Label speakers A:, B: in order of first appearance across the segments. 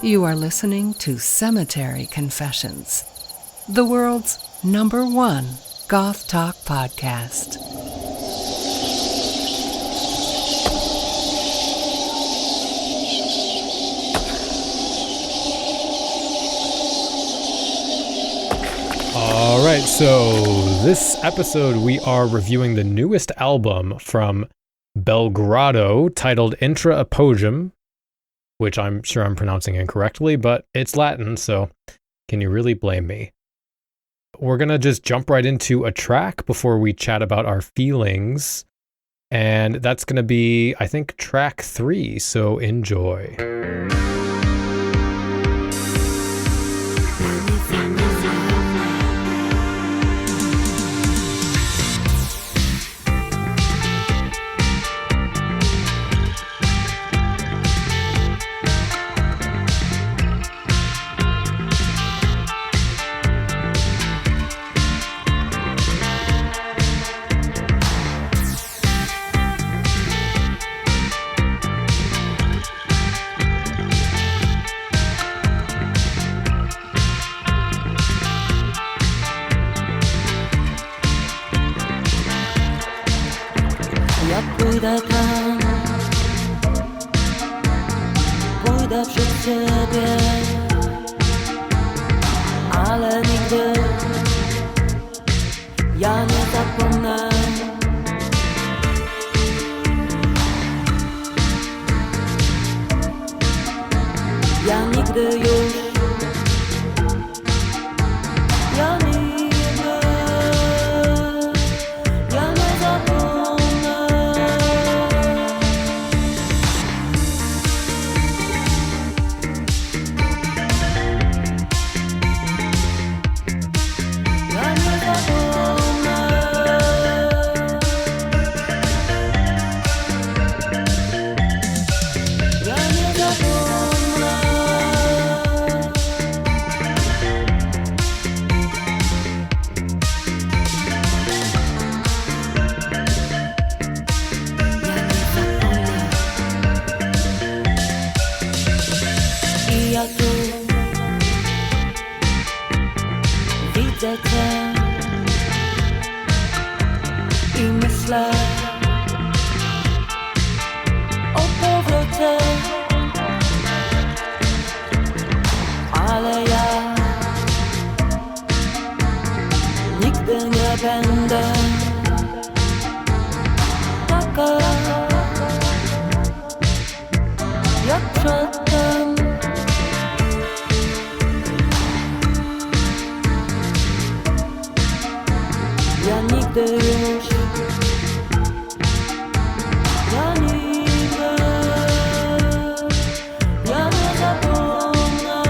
A: You are listening to Cemetery Confessions, the world's #1 goth talk podcast.
B: All right, so this episode we are reviewing the newest album from Belgrado titled Intra Apogeum, which I'm sure I'm pronouncing incorrectly, but it's Latin, so can you really blame me? We're going to just jump right into a track before we chat about our feelings, and that's going to be, I think, track 3, so enjoy.
C: Pójdę tam, pójdę przed ciebie, ale nigdy ja nie zapomnę. Ja nigdy już, ja nigdy, ja nie zapomnę. Widzę cię i myślę o powrocie, ale ja nigdy nie będę taka jak przedtem. Ja nigdy już, ja nigdy, ja nie zapomnę.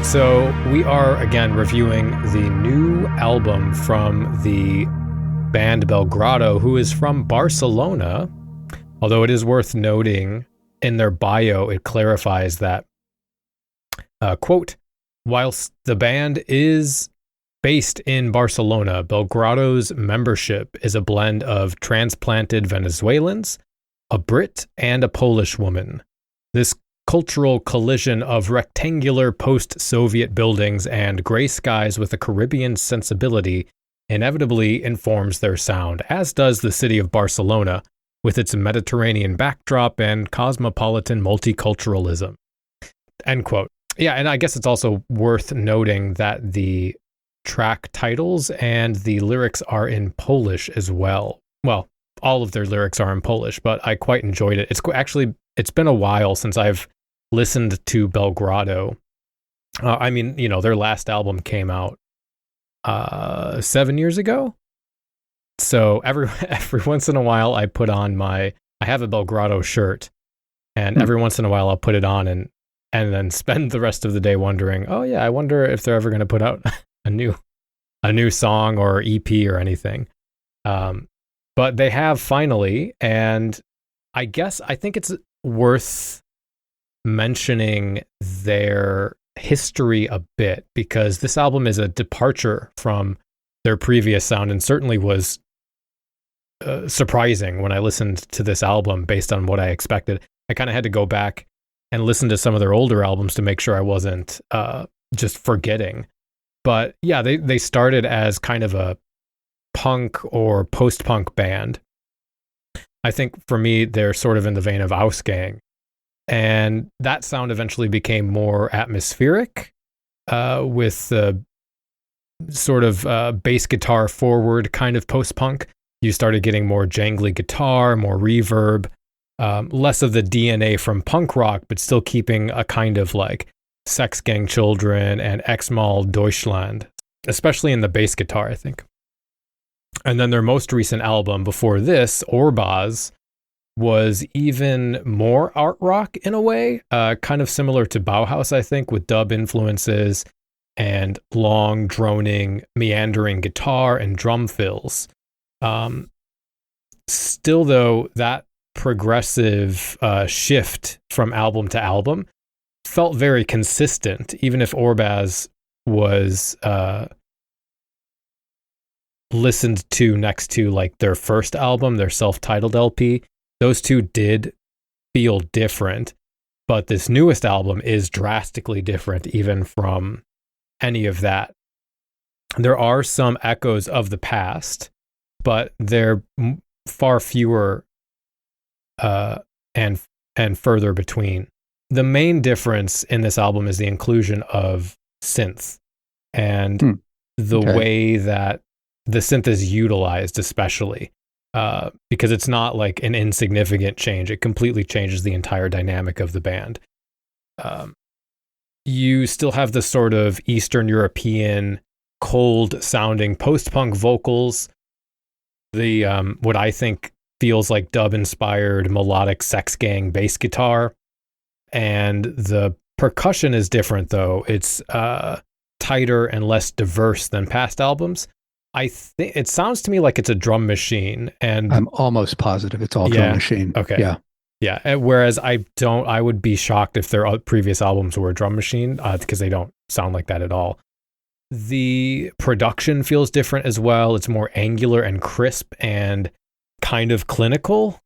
B: right, so we are again reviewing the new album from the band Belgrado, who is from Barcelona. Although it is worth noting in their bio, it clarifies that, quote, whilst the band is based in Barcelona, Belgrado's membership is a blend of transplanted Venezuelans, a Brit, and a Polish woman. This cultural collision of rectangular post-Soviet buildings and gray skies with a Caribbean sensibility inevitably informs their sound, as does the city of Barcelona, with its Mediterranean backdrop and cosmopolitan multiculturalism. End quote. Yeah, and I guess it's also worth noting that the track titles and the lyrics are in Polish as well. Well, all of their lyrics are in Polish, but I quite enjoyed it. It's been a while since I've listened to Belgrado. Their last album came out 7 years ago. So every once in a while I put on I have a Belgrado shirt, and every once in a while I'll put it on and then spend the rest of the day wondering, oh yeah, I wonder if they're ever going to put out a new song or EP or anything. But they have finally, and I think it's worth mentioning their history a bit, because this album is a departure from their previous sound and certainly was surprising when I listened to this album based on what I expected. I kind of had to go back and listen to some of their older albums to make sure I wasn't just forgetting. But yeah, they started as kind of a punk or post-punk band. I think for me, they're sort of in the vein of Ausgang. And that sound eventually became more atmospheric with the sort of bass guitar forward kind of post-punk. You started getting more jangly guitar, more reverb, less of the DNA from punk rock, but still keeping a kind of like Sex Gang Children and X-Mal Deutschland, especially in the bass guitar, I think. And then their most recent album before this, Orbaz, was even more art rock in a way, kind of similar to Bauhaus, I think, with dub influences and long, droning, meandering guitar and drum fills. Still, though, that progressive shift from album to album felt very consistent, even if Orbaz was listened to next to like their first album, their self-titled LP. Those two did feel different, but this newest album is drastically different even from any of that. There are some echoes of the past, but they're far fewer and further between. The main difference in this album is the inclusion of synth and the way that the synth is utilized, especially. Because it's not like an insignificant change. It completely changes the entire dynamic of the band. You still have the sort of Eastern European, cold-sounding post-punk vocals, the what I think feels like dub-inspired melodic Sex Gang bass guitar, and the percussion is different, though. It's tighter and less diverse than past albums. I think it sounds to me like it's a drum machine, and
D: I'm almost positive it's all drum machine.
B: Okay. Yeah. Whereas I would be shocked if their previous albums were a drum machine, because they don't sound like that at all. The production feels different as well. It's more angular and crisp and kind of clinical,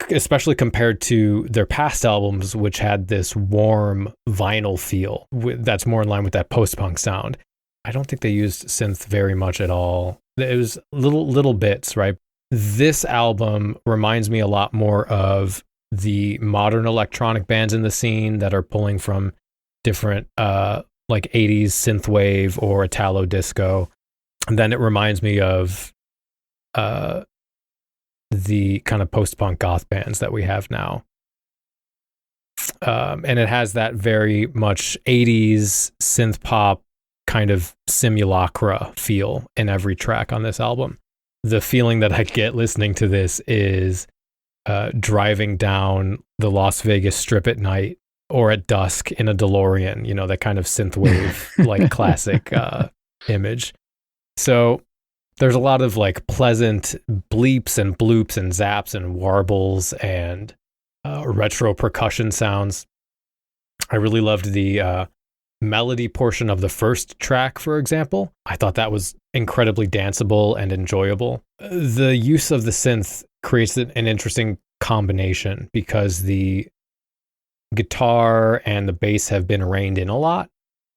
B: especially compared to their past albums, which had this warm vinyl feel that's more in line with that post-punk sound. I don't think they used synth very much at all. It was little bits, right? This album reminds me a lot more of the modern electronic bands in the scene that are pulling from different like 80s synthwave or Italo disco. And then it reminds me of the kind of post-punk goth bands that we have now. And it has that very much 80s synth pop kind of simulacra feel in every track on this album. The feeling that I get listening to this is driving down the Las Vegas Strip at night or at dusk in a DeLorean, you know, that kind of synthwave, like classic image. So there's a lot of like pleasant bleeps and bloops and zaps and warbles and retro percussion sounds. I really loved the melody portion of the first track, for example. I thought that was incredibly danceable and enjoyable. The use of the synth creates an interesting combination because the guitar and the bass have been reined in a lot,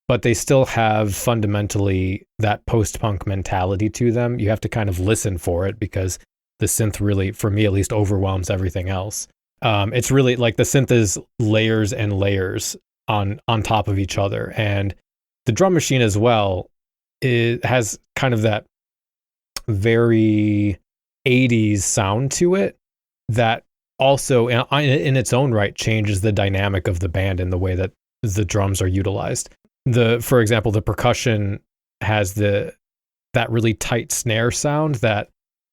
B: but they still have fundamentally that post-punk mentality to them. You have to kind of listen for it because the synth really, for me at least, overwhelms everything else. It's really like the synth is layers and layers on top of each other. And the drum machine as well, it has kind of that very 80s sound to it that also in its own right changes the dynamic of the band in the way that the drums are utilized. For example, the percussion has that really tight snare sound that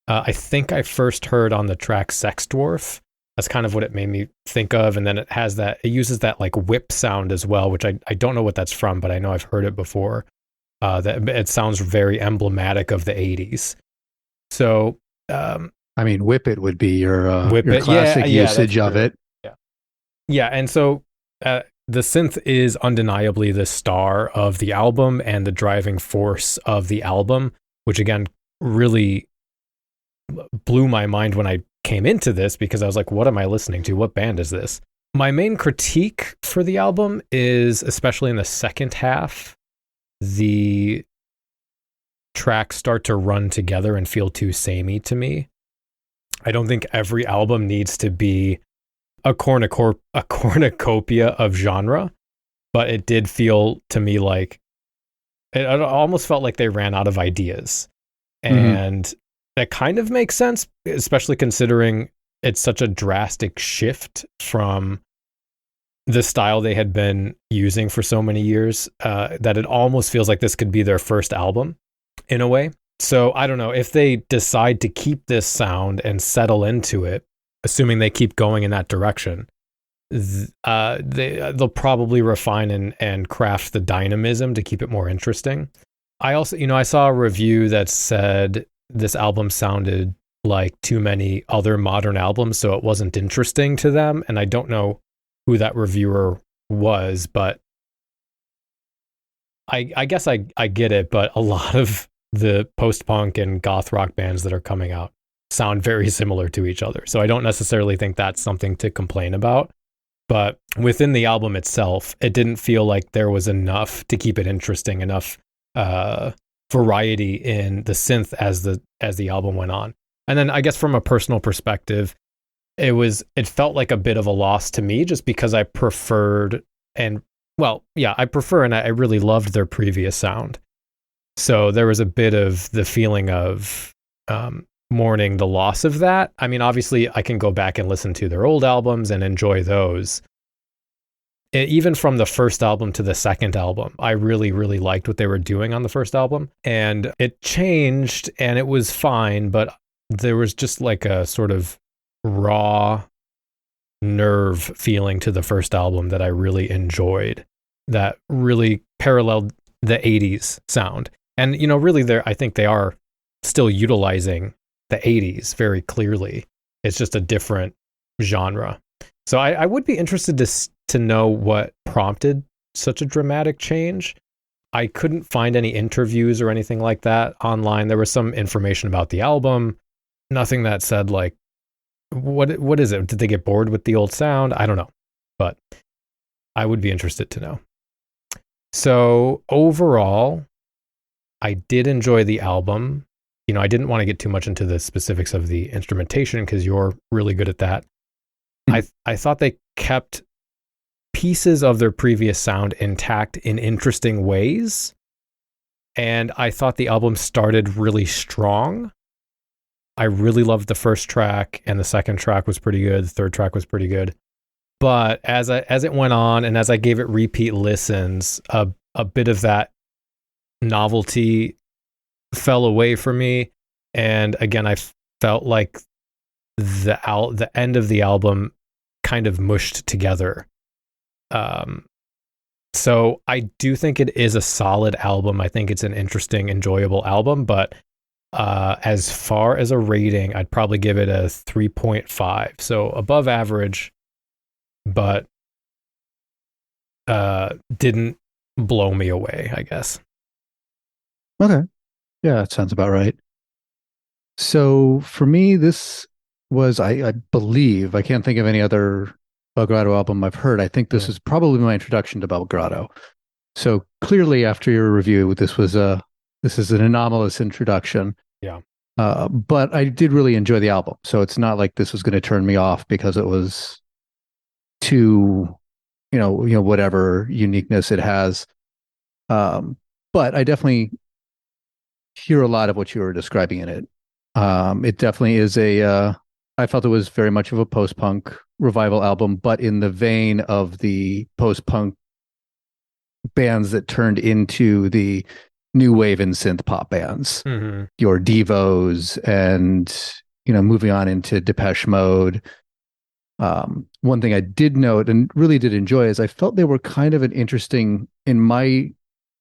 B: I think I first heard on the track Sex Dwarf. That's kind of what it made me think of. And then it uses that like whip sound as well, which I don't know what that's from, but I know I've heard it before. That it sounds very emblematic of the 80s. So,
D: I mean, Whip It would be your classic usage of it.
B: Yeah. Yeah. And so the synth is undeniably the star of the album and the driving force of the album, which again really blew my mind when I came into this because I was like, what am I listening to? What band is this? My main critique for the album is, especially in the second half, the tracks start to run together and feel too samey to me. I don't think every album needs to be a cornucopia of genre, but it did feel to me like it almost felt like they ran out of ideas. And that kind of makes sense, especially considering it's such a drastic shift from the style they had been using for so many years, that it almost feels like this could be their first album in a way. So I don't know if they decide to keep this sound and settle into it, assuming they keep going in that direction, they'll probably refine and craft the dynamism to keep it more interesting. I also, I saw a review that said this album sounded like too many other modern albums, so it wasn't interesting to them. And I don't know who that reviewer was, but I guess I get it. But a lot of the post-punk and goth rock bands that are coming out sound very similar to each other. So I don't necessarily think that's something to complain about. But within the album itself, it didn't feel like there was enough to keep it interesting, enough variety in the synth as the album went on. And then I guess from a personal perspective, it felt like a bit of a loss to me just because I preferred and I really loved their previous sound. So there was a bit of the feeling of mourning the loss of that. I mean, obviously I can go back and listen to their old albums and enjoy those. Even from the first album to the second album, I really, really liked what they were doing on the first album. And it changed and it was fine, but there was just like a sort of raw nerve feeling to the first album that I really enjoyed, that really paralleled the 80s sound. And, really I think they are still utilizing the 80s very clearly. It's just a different genre. So I would be interested to know what prompted such a dramatic change. I couldn't find any interviews or anything like that online. There was some information about the album, nothing that said like, what is it? Did they get bored with the old sound? I don't know, but I would be interested to know. So overall, I did enjoy the album. I didn't want to get too much into the specifics of the instrumentation because you're really good at that. I thought they kept pieces of their previous sound intact in interesting ways. And I thought the album started really strong. I really loved the first track, and the second track was pretty good. The third track was pretty good. But as it went on and as I gave it repeat listens, a bit of that novelty fell away from me. And again, I felt like the end of the album kind of mushed together So I do think it is a solid album. I think it's an interesting, enjoyable album, but as far as a rating, I'd probably give it a 3.5. So above average, but didn't blow me away, I guess.
D: Okay. Yeah, that sounds about right. So for me, this was, I believe, I can't think of any other Belgrado album I've heard. I think this is probably my introduction to Belgrado. So clearly, after your review, this is an anomalous introduction.
B: Yeah.
D: But I did really enjoy the album. So it's not like this was going to turn me off because it was too, whatever uniqueness it has. But I definitely hear a lot of what you were describing in it. It definitely is I felt it was very much of a post-punk revival album, but in the vein of the post-punk bands that turned into the new wave and synth pop bands.
B: Mm-hmm.
D: Your Devos and, moving on into Depeche Mode. One thing I did note and really did enjoy is I felt they were kind of an interesting, in my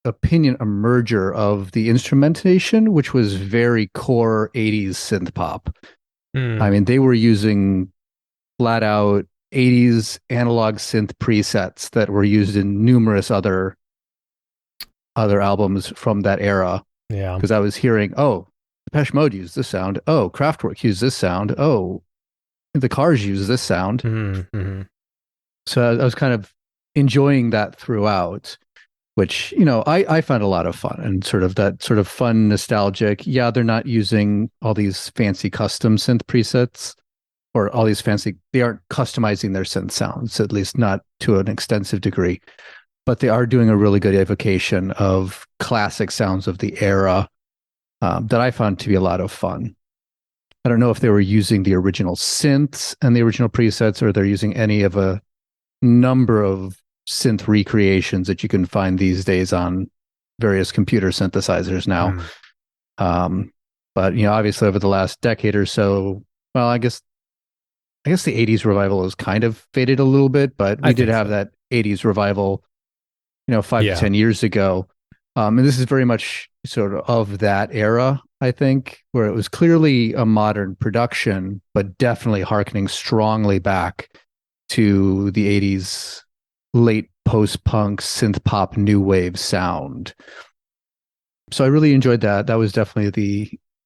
D: opinion, a merger of the instrumentation, which was very core 80s synth pop. I mean, they were using flat out 80s analog synth presets that were used in numerous other albums from that era.
B: Yeah.
D: Because I was hearing, oh, Depeche Mode used this sound. Oh, Kraftwerk used this sound. Oh, the Cars use this sound.
B: Mm-hmm.
D: So I was kind of enjoying that throughout, which, I found a lot of fun and sort of that sort of fun, nostalgic. Yeah, they're not using all these fancy custom synth presets or all these fancy, they aren't customizing their synth sounds, at least not to an extensive degree, but they are doing a really good evocation of classic sounds of the era that I found to be a lot of fun. I don't know if they were using the original synths and the original presets, or they're using any of a number of synth recreations that you can find these days on various computer synthesizers now. But obviously over the last decade or so, well, I guess the 80s revival has kind of faded a little bit, but we did have that 80s revival 5 to 10 years ago, and this is very much sort of that era, I think, where it was clearly a modern production, but definitely hearkening strongly back to the 80s late post-punk synth pop new wave sound. So I really enjoyed that. That was definitely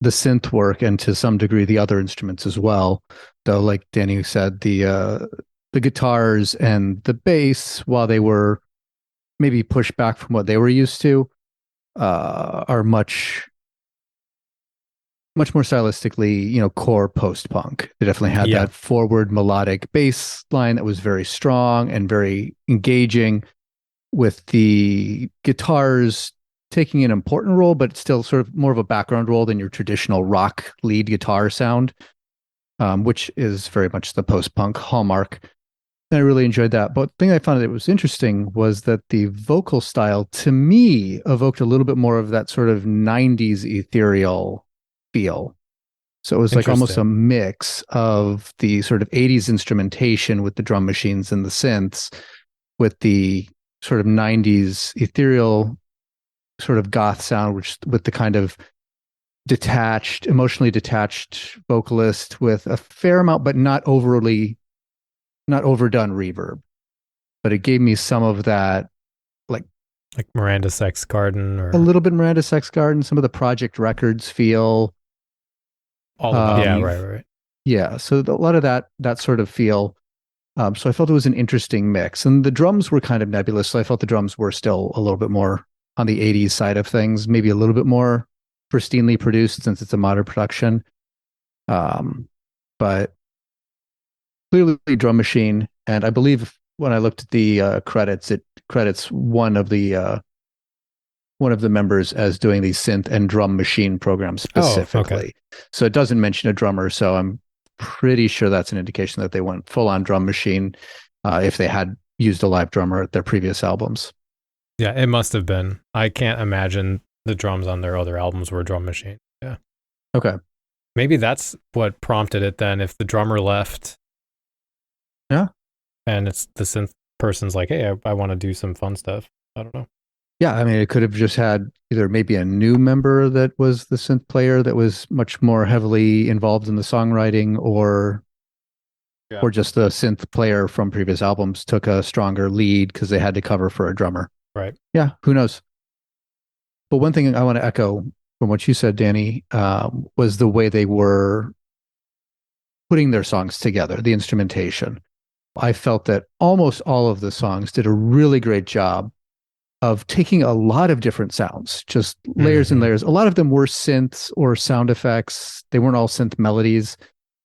D: the synth work, and to some degree the other instruments as well. Though, like Danny said, the guitars and the bass, while they were maybe pushed back from what they were used to, are much more stylistically, core post-punk. They definitely had that forward melodic bass line that was very strong and very engaging, with the guitars taking an important role, but still sort of more of a background role than your traditional rock lead guitar sound, which is very much the post-punk hallmark. And I really enjoyed that. But the thing I found that was interesting was that the vocal style, to me, evoked a little bit more of that sort of 90s ethereal feel. So it was like almost a mix of the sort of 80s instrumentation with the drum machines and the synths, with the sort of 90s ethereal sort of goth sound, which with the kind of emotionally detached vocalist with a fair amount, but not overdone reverb. But it gave me some of that, like
B: Miranda Sex Garden, or
D: a little bit Miranda Sex Garden, some of the Project Records feel. Right. Yeah, so a lot of that sort of feel. So I felt it was an interesting mix, and the drums were kind of nebulous. So I felt the drums were still a little bit more on the 80s side of things, maybe a little bit more pristinely produced since it's a modern production. But clearly drum machine, and I believe when I looked at the credits, it credits one of the members as doing the synth and drum machine program specifically.
B: Okay.
D: So it doesn't mention a drummer, so I'm pretty sure that's an indication that they went full on drum machine if they had used a live drummer at their previous albums.
B: Yeah, it must have been. I can't imagine the drums on their other albums were drum machine. Yeah.
D: Okay.
B: Maybe that's what prompted it then, if the drummer left.
D: Yeah.
B: And it's the synth person's like, hey, I want to do some fun stuff. I don't know.
D: Yeah, I mean, it could have just had either maybe a new member that was the synth player that was much more heavily involved in the songwriting, or just the synth player from previous albums took a stronger lead because they had to cover for a drummer.
B: Right.
D: Yeah, who knows? But one thing I want to echo from what you said, Danny, was the way they were putting their songs together, the instrumentation. I felt that almost all of the songs did a really great job of taking a lot of different sounds, just layers and layers. A lot of them were synths or sound effects. They weren't all synth melodies,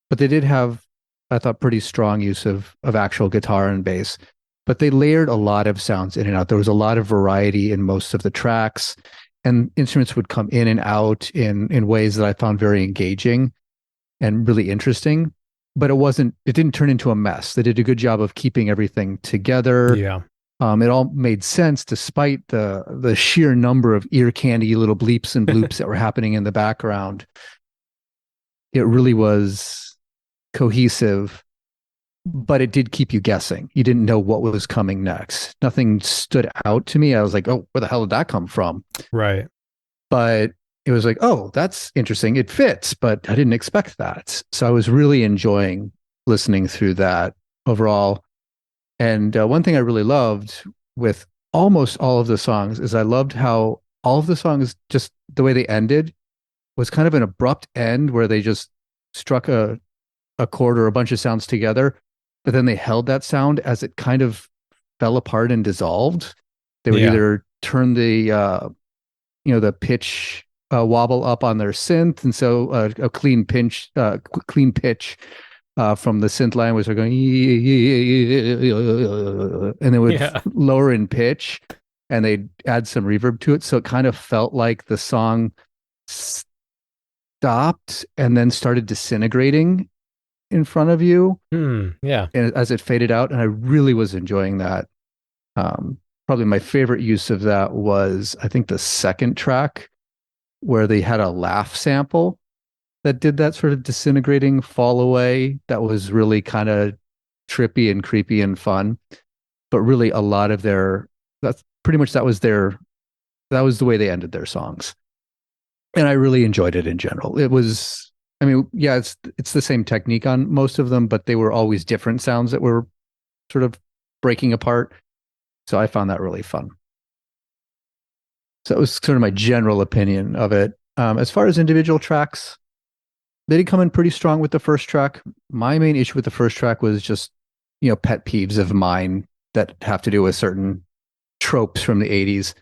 D: but they did have, I thought, pretty strong use of actual guitar and bass. But they layered a lot of sounds in and out. There was a lot of variety in most of the tracks, and instruments would come in and out in ways that I found very engaging and really interesting. But it didn't turn into a mess. They did a good job of keeping everything together.
B: Yeah.
D: It all made sense despite the sheer number of ear candy little bleeps and bloops that were happening in the background. It really was cohesive, but it did keep you guessing. You didn't know what was coming next. Nothing stood out to me. I was like, oh, where the hell did that come from?
B: Right.
D: But it was like, oh, that's interesting. It fits, but I didn't expect that. So I was really enjoying listening through that overall. And one thing I really loved with almost all of the songs is I loved how all of the songs, just the way they ended, was kind of an abrupt end where they just struck a chord or a bunch of sounds together, but then they held that sound as it kind of fell apart and dissolved. They would either turn the pitch wobble up on their synth, and so a clean pitch from the synth line was going, and it would lower in pitch, and they'd add some reverb to it. So it kind of felt like the song stopped and then started disintegrating in front of you.
B: Yeah.
D: And as it faded out, and I really was enjoying that. Probably my favorite use of that was, I think, the second track where they had a laugh sample that did that sort of disintegrating fall away. That was really kind of trippy and creepy and fun. But really, a lot of that was the way they ended their songs. And I really enjoyed it in general. It was, I mean, yeah, it's the same technique on most of them, but they were always different sounds that were sort of breaking apart. So I found that really fun. So it was sort of my general opinion of it. As far as individual tracks, they did come in pretty strong with the first track. My main issue with the first track was just, pet peeves of mine that have to do with certain tropes from the 80s.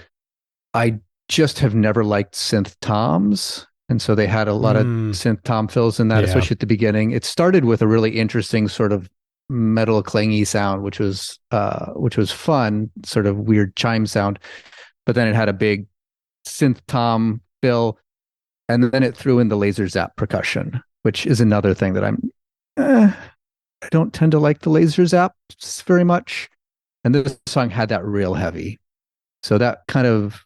D: I just have never liked synth toms. And so they had a lot of synth tom fills in that, especially at the beginning. It started with a really interesting sort of metal clangy sound, which was fun, sort of weird chime sound. But then it had a big synth tom fill, and then it threw in the laser zap percussion, which is another thing that I don't tend to like the laser zaps very much. And this song had that real heavy. So that kind of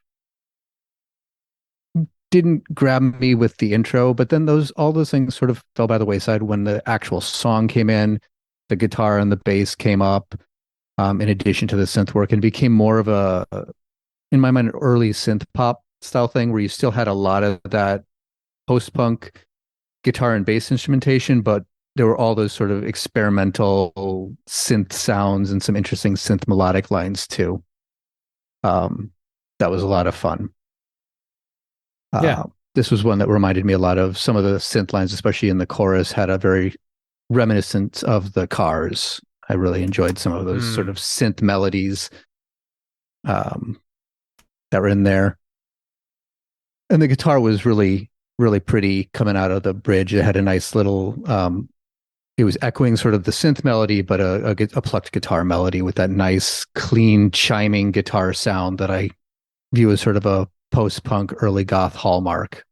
D: didn't grab me with the intro, but then all those things sort of fell by the wayside when the actual song came in. The guitar and the bass came up, in addition to the synth work, and became more of a, in my mind, early synth pop style thing where you still had a lot of that post-punk guitar and bass instrumentation, but there were all those sort of experimental synth sounds and some interesting synth melodic lines too. That was a lot of fun. This was one that reminded me a lot of some of the synth lines, especially in the chorus, had a very reminiscent of the Cars. I really enjoyed some of those sort of synth melodies that were in there. And the guitar was really, really pretty coming out of the bridge. It had a nice little, it was echoing sort of the synth melody, but a plucked guitar melody with that nice, clean, chiming guitar sound that I view as sort of a post-punk, early goth hallmark.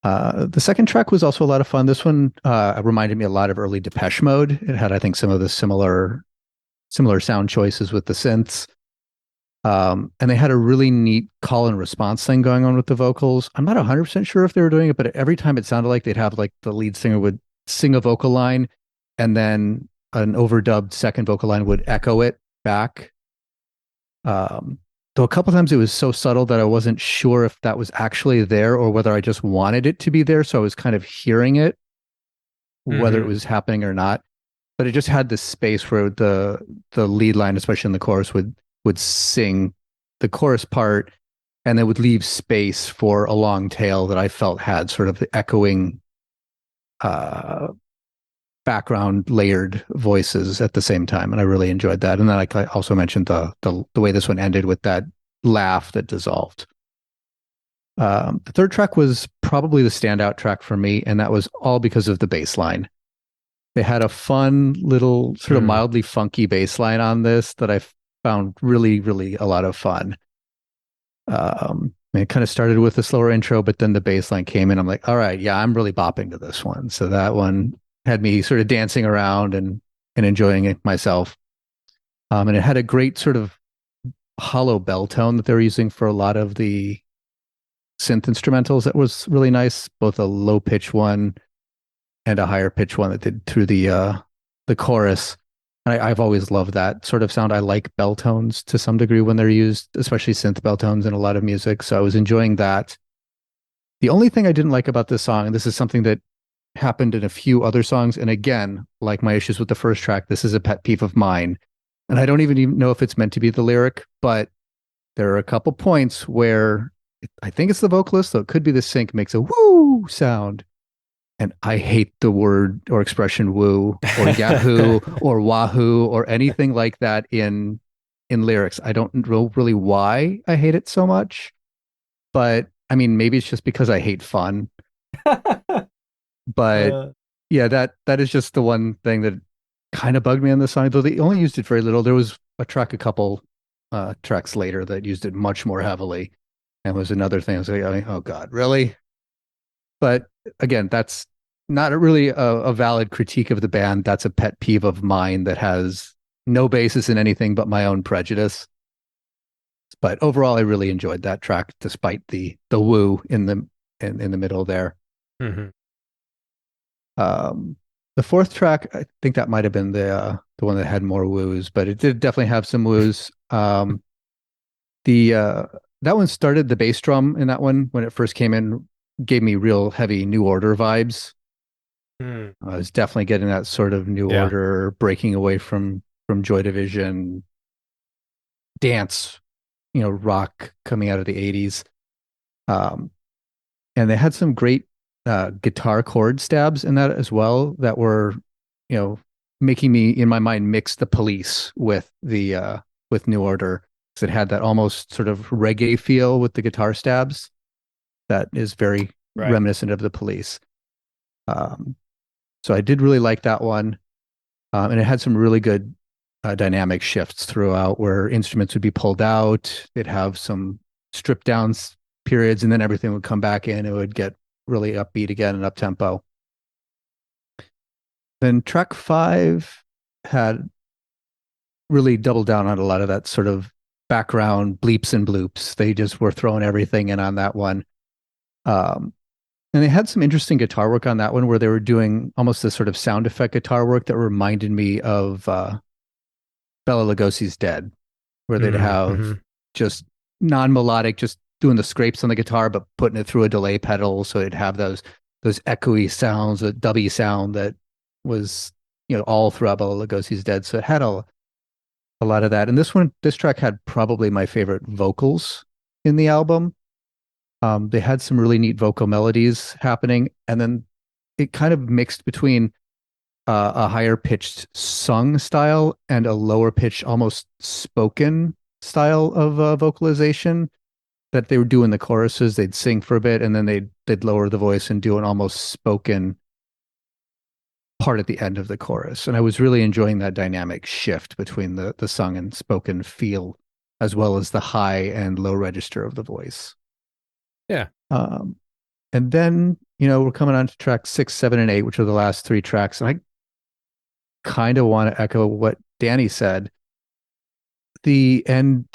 D: The second track was also a lot of fun. This one reminded me a lot of early Depeche Mode. It had, I think, some of the similar sound choices with the synths. And they had a really neat call and response thing going on with the vocals. I'm not 100% sure if they were doing it, but every time it sounded like they'd have like the lead singer would sing a vocal line, and then an overdubbed second vocal line would echo it back. Though a couple times it was so subtle that I wasn't sure if that was actually there or whether I just wanted it to be there. So I was kind of hearing it, whether it was happening or not. But it just had this space where the lead line, especially in the chorus, would sing the chorus part and then would leave space for a long tail that I felt had sort of the echoing background layered voices at the same time, and I really enjoyed that. And then I also mentioned the way this one ended with that laugh that dissolved. The third track was probably the standout track for me, and that was all because of the bass line. They had a fun little sort of mildly funky bass line on this that I found really, really a lot of fun. It kind of started with a slower intro, but then the bass line came in. I'm like, all right, yeah, I'm really bopping to this one. So that one had me sort of dancing around and enjoying it myself. And it had a great sort of hollow bell tone that they were using for a lot of the synth instrumentals. That was really nice, both a low pitch one and a higher pitch one that did through the chorus. And I've always loved that sort of sound. I like bell tones to some degree when they're used, especially synth bell tones in a lot of music. So I was enjoying that. The only thing I didn't like about this song, and this is something that happened in a few other songs, and again, like my issues with the first track, this is a pet peeve of mine. And I don't even know if it's meant to be the lyric, but there are a couple points where I think it's the vocalist, though it could be the sync, makes a woo sound. And I hate the word or expression woo or yahoo or wahoo or anything like that in lyrics. I don't know really why I hate it so much, but I mean, maybe it's just because I hate fun. But yeah, that is just the one thing that kind of bugged me on the song, though they only used it very little. There was a track a couple tracks later that used it much more heavily, and was another thing. I was like, oh God, really? But again, that's not really a valid critique of the band. That's a pet peeve of mine that has no basis in anything but my own prejudice. But overall, I really enjoyed that track, despite the woo in the middle there. The fourth track, I think that might have been the one that had more woos, but it did definitely have some woos. That one started, the bass drum in that one when it first came in gave me real heavy New Order vibes. I was definitely getting that sort of New Order, breaking away from Joy Division dance, rock coming out of the 80s. And they had some great guitar chord stabs in that as well that were, making me, in my mind, mix the Police with with New Order, because it had that almost sort of reggae feel with the guitar stabs that is very reminiscent of the Police. So I did really like that one. And it had some really good dynamic shifts throughout, where instruments would be pulled out. It'd have some stripped down periods, and then everything would come back in. It would get really upbeat again and up tempo. Then track 5 had really doubled down on a lot of that sort of background bleeps and bloops. They just were throwing everything in on that one. And they had some interesting guitar work on that one, where they were doing almost this sort of sound effect guitar work that reminded me of Bela Lugosi's Dead, where they'd have just non-melodic, just doing the scrapes on the guitar, but putting it through a delay pedal. So it'd have those echoey sounds, a dubby sound that was, all throughout Bela Lugosi's Dead. So it had a lot of that. And this track had probably my favorite vocals in the album. They had some really neat vocal melodies happening, and then it kind of mixed between a higher pitched sung style and a lower pitched, almost spoken style of vocalization that they would do in the choruses. They'd sing for a bit, and then they'd lower the voice and do an almost spoken part at the end of the chorus. And I was really enjoying that dynamic shift between the sung and spoken feel, as well as the high and low register of the voice.
B: Yeah.
D: And then, we're coming on to track 6, 7, and 8, which are the last 3 tracks. And I kind of want to echo what Danny said. They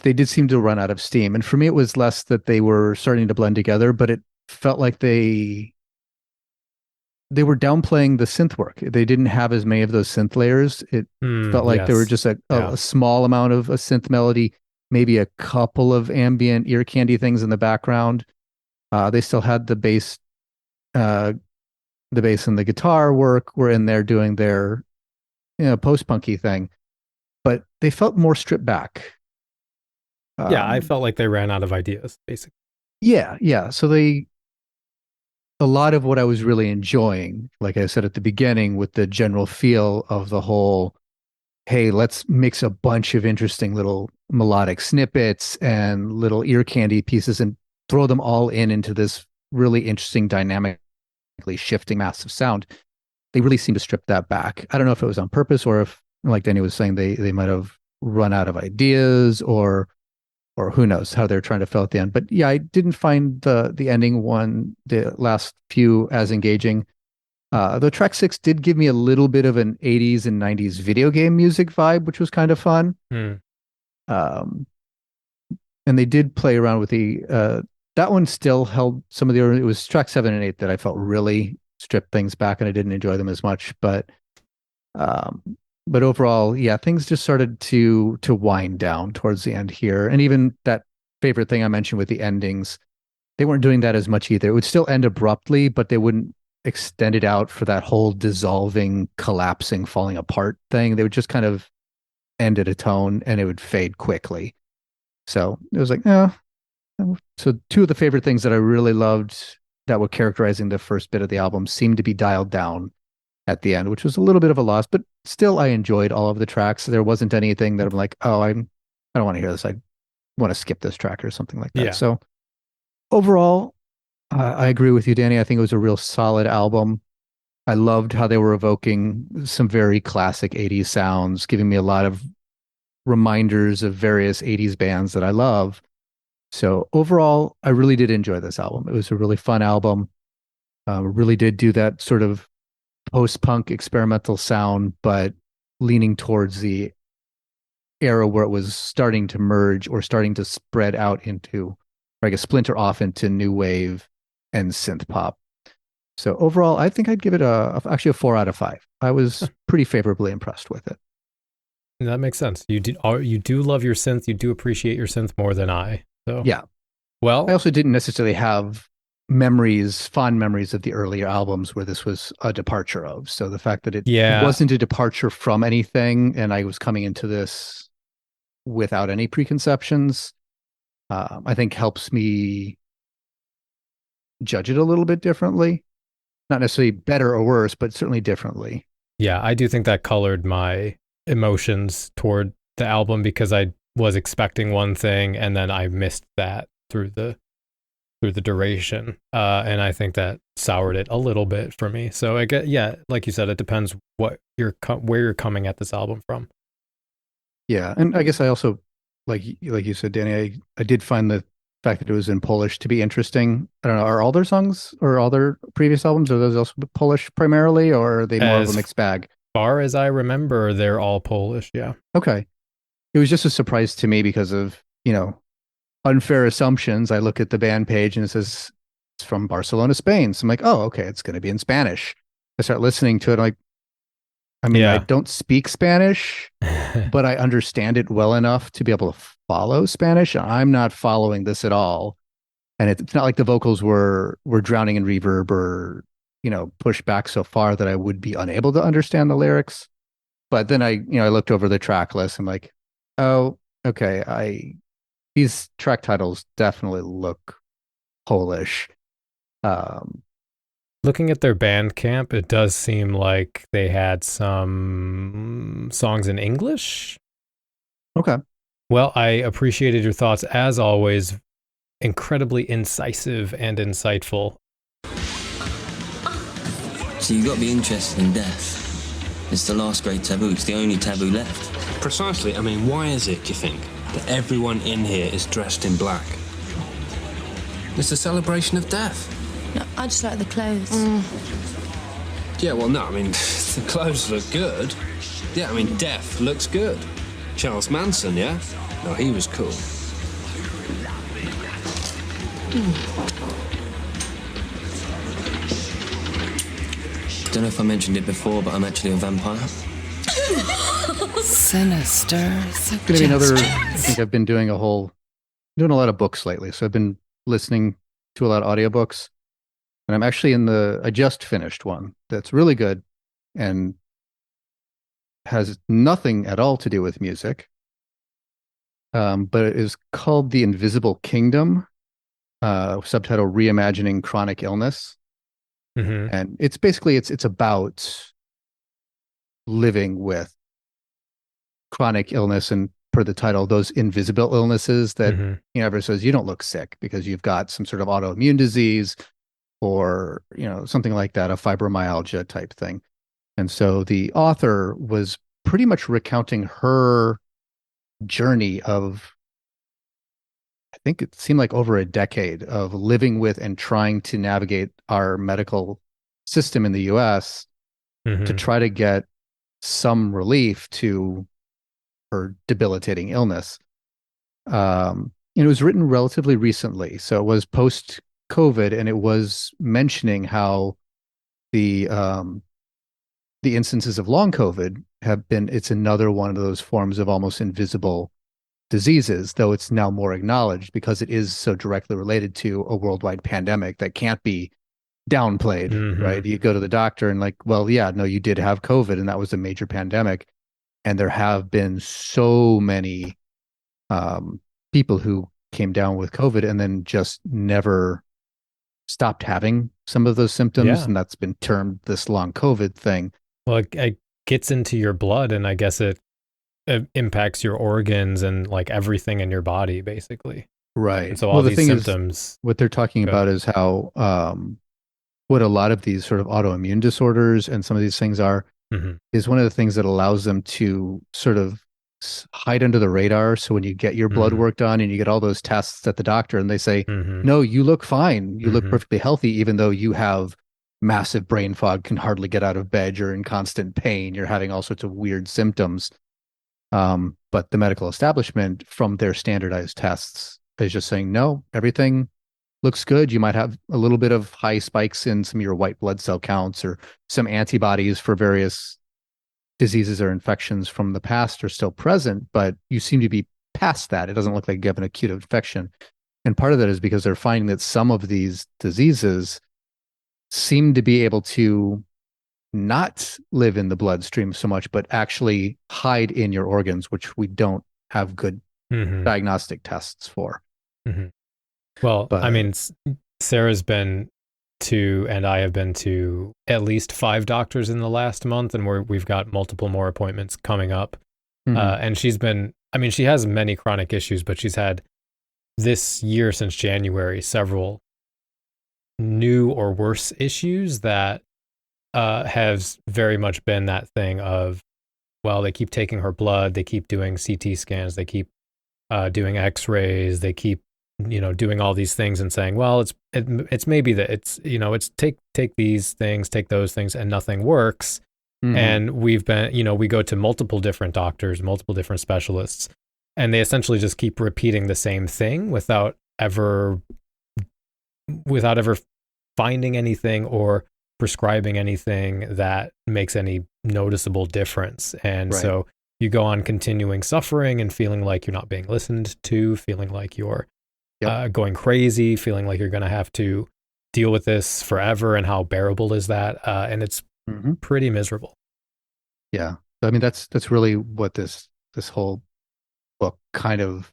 D: did seem to run out of steam. And for me, it was less that they were starting to blend together, but it felt like they they were downplaying the synth work. They didn't have as many of those synth layers. It felt like there were
B: yes.
D: just a
B: Yeah.
D: small amount of a synth melody, maybe a couple of ambient ear candy things in the background. They still had uh, the bass and the guitar work were in there doing their post-punky thing, but they felt more stripped back.
B: Yeah, I felt like they ran out of ideas, basically.
D: Yeah. So a lot of what I was really enjoying, like I said at the beginning, with the general feel of the whole, hey, let's mix a bunch of interesting little melodic snippets and little ear candy pieces and throw them all into this really interesting, dynamically shifting massive sound. They really seem to strip that back. I don't know if it was on purpose or if, like Danny was saying, they might have run out of ideas or who knows how they're trying to fill at the end. But yeah, I didn't find the ending one, the last few, as engaging. The track 6 did give me a little bit of an 80s and 90s video game music vibe, which was kind of fun. And they did play around with that one still held some of it was track 7 and 8 that I felt really stripped things back and I didn't enjoy them as much. But overall, yeah, things just started to wind down towards the end here. And even that favorite thing I mentioned with the endings, they weren't doing that as much either. It would still end abruptly, but they wouldn't extend it out for that whole dissolving, collapsing, falling apart thing. They would just kind of end at a tone and it would fade quickly. So it was like, So two of the favorite things that I really loved that were characterizing the first bit of the album seemed to be dialed down at the end, which was a little bit of a loss, but still I enjoyed all of the tracks. There wasn't anything that I'm like, I don't want to hear this. I want to skip this track or something like that.
B: Yeah.
D: So overall, I agree with you, Danny. I think it was a real solid album. I loved how they were evoking some very classic 80s sounds, giving me a lot of reminders of various 80s bands that I love. So overall, I really did enjoy this album. It was a really fun album. Really did do that sort of post-punk experimental sound, but leaning towards the era where it was starting to merge or starting to spread out into, or I guess splinter off into new wave and synth pop. So overall, I think I'd give it actually a 4 out of 5. I was pretty favorably impressed with it.
B: That makes sense. You do love your synth. You do appreciate your synth more than I. So
D: yeah.
B: Well,
D: I also didn't necessarily have fond memories of the earlier albums where this was a departure of. So the fact that it wasn't a departure from anything, and I was coming into this without any preconceptions, I think helps me judge it a little bit differently. Not necessarily better or worse, but certainly differently.
B: Yeah, I do think that colored my emotions toward the album because I was expecting one thing and then I missed that through the duration, and I think that soured it a little bit for me. So I get, like you said, it depends where you're coming at this album from.
D: Yeah, and I guess I also like you said, Danny, I did find the fact that it was in Polish to be interesting. I don't know, are all their songs or all their previous albums, are those also Polish primarily, or are they more of a mixed bag?
B: As far as I remember, they're all Polish. Yeah.
D: Okay. It was just a surprise to me because of, unfair assumptions. I look at the band page and it says it's from Barcelona, Spain. So I'm like, oh, okay, it's going to be in Spanish. I start listening to it. I don't speak Spanish, but I understand it well enough to be able to follow Spanish. I'm not following this at all. And it's not like the vocals were drowning in reverb or, pushed back so far that I would be unable to understand the lyrics. But then I looked over the track list. I'm like, oh, okay. These track titles definitely look Polish.
B: Looking at their Bandcamp, it does seem like they had some songs in English.
D: Okay.
B: Well, I appreciated your thoughts as always. Incredibly incisive and insightful.
E: So you've got to be interested in death. It's the last great taboo. It's the only taboo left.
F: Precisely. I mean, why is it, do you think, that everyone in here is dressed in black? It's a celebration of death.
G: No, I just like the clothes.
F: Yeah, well, no, I mean, the clothes look good. Yeah, I mean, death looks good. Charles Manson, yeah? No, he was cool.
E: Don't know if I mentioned it before, but I'm actually a vampire.
A: Sinister
D: Going to be another. I
A: suggestions.
D: think I've been doing a lot of books lately. So I've been listening to a lot of audiobooks, and I'm actually I just finished one that's really good and has nothing at all to do with music. But it is called The Invisible Kingdom, subtitle Reimagining Chronic Illness.
B: Mm-hmm.
D: And it's basically it's about living with chronic illness, and per the title, those invisible illnesses that
B: Mm-hmm.
D: everyone says you don't look sick because you've got some sort of autoimmune disease or something like that, a fibromyalgia type thing. And so the author was pretty much recounting her journey of, I think it seemed like over a decade of living with and trying to navigate our medical system in the US
B: Mm-hmm.
D: to try to get some relief to her debilitating illness. And it was written relatively recently, so it was post COVID, and it was mentioning how the instances of long COVID it's another one of those forms of almost invisible diseases, though it's now more acknowledged because it is so directly related to a worldwide pandemic that can't be downplayed,
B: Mm-hmm.
D: right? You go to the doctor and like, well, yeah, no, you did have COVID and that was a major pandemic. And there have been so many people who came down with COVID and then just never stopped having some of those symptoms.
B: Yeah.
D: And that's been termed this long COVID thing.
B: Well, it gets into your blood, and I guess it impacts your organs and like everything in your body, basically.
D: Right.
B: And so all
D: the
B: these
D: thing
B: symptoms.
D: is, what they're talking
B: Go
D: about is how what a lot of these sort of autoimmune disorders and some of these things are
B: Mm-hmm.
D: is one of the things that allows them to sort of hide under the radar. So when you get your blood
B: Mhm.
D: work done and you get all those tests at the doctor and they say,
B: Mm-hmm.
D: no, you look fine. You look
B: Mhm.
D: perfectly healthy, even though you have massive brain fog, can hardly get out of bed. You're in constant pain. You're having all sorts of weird symptoms. But the medical establishment, from their standardized tests, is just saying, no, everything looks good. You might have a little bit of high spikes in some of your white blood cell counts, or some antibodies for various diseases or infections from the past are still present, but you seem to be past that. It doesn't look like you have an acute infection. And part of that is because they're finding that some of these diseases seem to be able to not live in the bloodstream so much, but actually hide in your organs, which we don't have good
B: Mm-hmm.
D: diagnostic tests for.
B: Mm-hmm. Well,
D: But-
B: I mean, Sarah's been to, and I have been to at least 5 doctors in the last month, and we've got multiple more appointments coming up.
D: Mhm.
B: And she has many chronic issues, but she's had this year, since January, several new or worse issues that has very much been that thing of, well, they keep taking her blood, they keep doing CT scans, they keep doing X-rays, they keep doing all these things and saying, well, it's maybe that it's take these things, take those things, and nothing works.
D: Mhm.
B: And we've been, we go to multiple different doctors, multiple different specialists, and they essentially just keep repeating the same thing without ever finding anything or prescribing anything that makes any noticeable difference. And
D: Right.
B: so you go on continuing suffering and feeling like you're not being listened to, feeling like you're going crazy, feeling like you're going to have to deal with this forever, and how bearable is that? And it's
D: Mhm.
B: pretty miserable.
D: Yeah. I mean, that's really what this whole book kind of,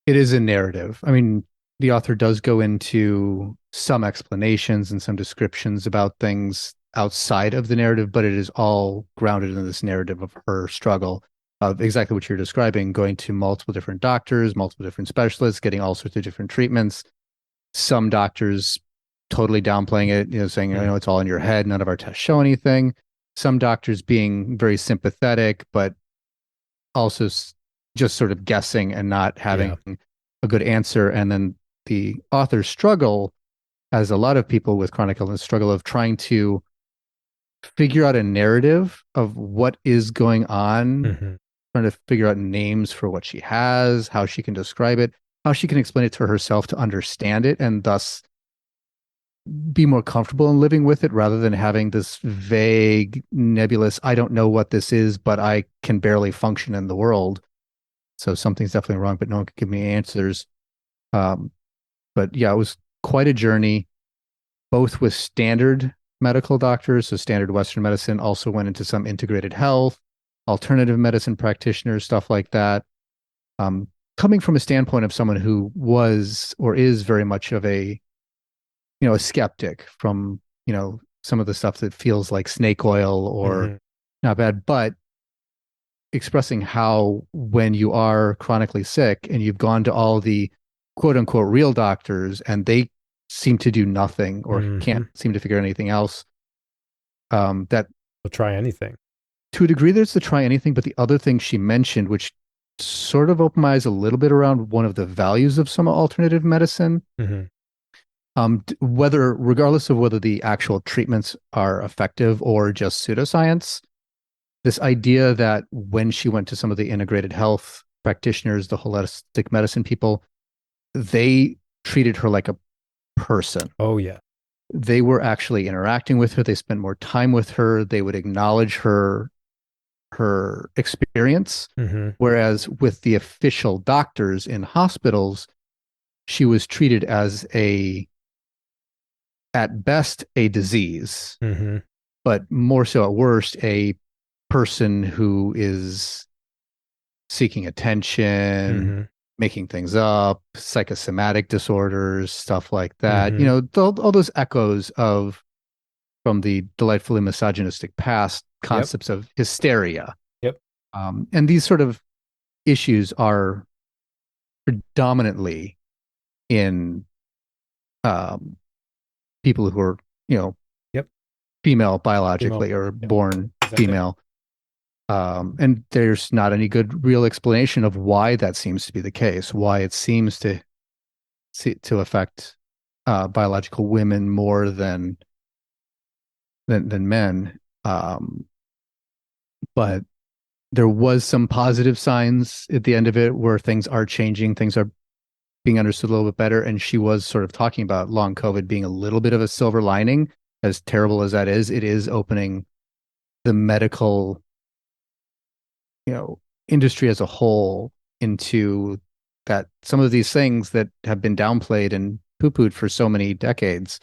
D: it is a narrative. I mean, the author does go into some explanations and some descriptions about things outside of the narrative, but it is all grounded in this narrative of her struggle, of exactly what you're describing, going to multiple different doctors, multiple different specialists, getting all sorts of different treatments. Some doctors totally downplaying it, saying, it's all in your head. None of our tests show anything. Some doctors being very sympathetic, but also just sort of guessing and not having a good answer. And then the author's struggle, as a lot of people with chronic illness struggle, of trying to figure out a narrative of what is going on,
B: Mhm.
D: trying to figure out names for what she has, how she can describe it, how she can explain it to herself to understand it, and thus be more comfortable in living with it rather than having this vague, nebulous, I don't know what this is, but I can barely function in the world. So something's definitely wrong, but no one can give me answers. But yeah, it was quite a journey, both with standard medical doctors, so standard Western medicine, also went into some integrated health, alternative medicine practitioners, stuff like that. Coming from a standpoint of someone who was or is very much of a skeptic from, some of the stuff that feels like snake oil or not bad, but expressing how when you are chronically sick and you've gone to all the quote unquote real doctors and they seem to do nothing or can't seem to figure anything else, that
B: They'll try anything.
D: to a degree there's the try anything, but the other thing she mentioned, which sort of opened my eyes a little bit around one of the values of some alternative medicine, regardless of whether the actual treatments are effective or just pseudoscience, this idea that when she went to some of the integrated health practitioners, the holistic medicine people, they treated her like a person.
B: Oh, yeah.
D: They were actually interacting with her. They spent more time with her. They would acknowledge her experience. Whereas with the official doctors in hospitals, she was treated as at best, a disease, but more so at worst, a person who is seeking attention, making things up, psychosomatic disorders, stuff like that. All those echoes from the delightfully misogynistic past concepts of hysteria. And these sort of issues are predominantly in people who are, female biologically or born female. And there's not any good real explanation of why that seems to be the case, why it seems to affect biological women more than men. But there was some positive signs at the end of it where things are changing, things are being understood a little bit better. And she was sort of talking about long COVID being a little bit of a silver lining. As terrible as that is, it is opening the medical industry as a whole into that some of these things that have been downplayed and poo-pooed for so many decades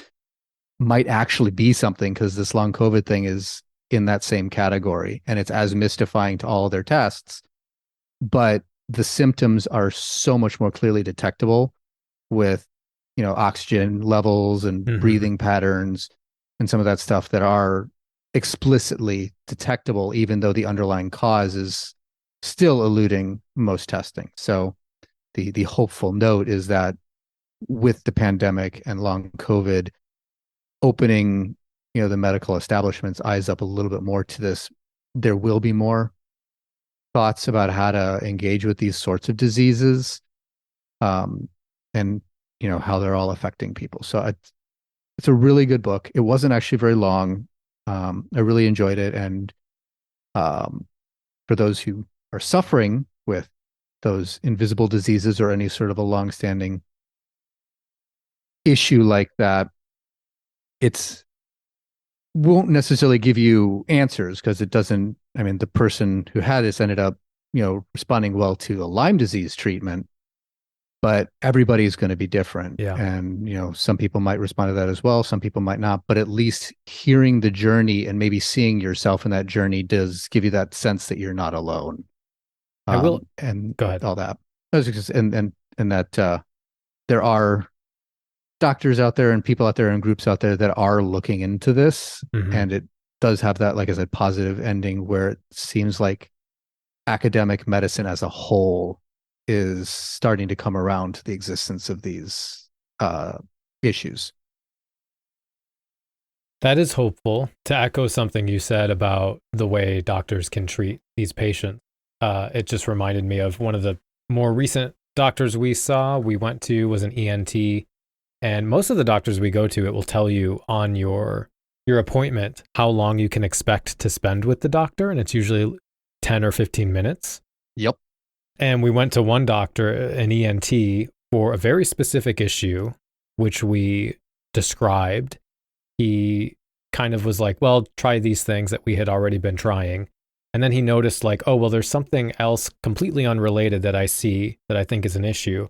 D: might actually be something, because this long COVID thing is in that same category and it's as mystifying to all their tests, but the symptoms are so much more clearly detectable with oxygen levels and breathing patterns and some of that stuff that are explicitly detectable, even though the underlying cause is still eluding most testing. So the hopeful note is that with the pandemic and long COVID opening, the medical establishment's eyes up a little bit more to this, there will be more thoughts about how to engage with these sorts of diseases, and how they're all affecting people. So it's a really good book. It wasn't actually very long. I really enjoyed it. And for those who are suffering with those invisible diseases or any sort of a longstanding issue like that, it's won't necessarily give you answers, because it doesn't. I mean, the person who had this ended up, responding well to a Lyme disease treatment, but everybody's going to be different. And, some people might respond to that as well. Some people might not, but at least hearing the journey and maybe seeing yourself in that journey does give you that sense that you're not alone.
B: I will.
D: And
B: go ahead.
D: All that. And that there are doctors out there and people out there and groups out there that are looking into this. And it does have that, like I said, positive ending where it seems like academic medicine as a whole is starting to come around to the existence of these issues.
B: That is hopeful. To echo something you said about the way doctors can treat these patients, it just reminded me of one of the more recent doctors we went to was an ENT. And most of the doctors we go to, it will tell you on your appointment how long you can expect to spend with the doctor. And it's usually 10 or 15 minutes.
D: Yep.
B: And we went to one doctor, an ENT, for a very specific issue, which we described, he kind of was like, well, try these things that we had already been trying. And then he noticed like, oh, well, there's something else completely unrelated that I see that I think is an issue.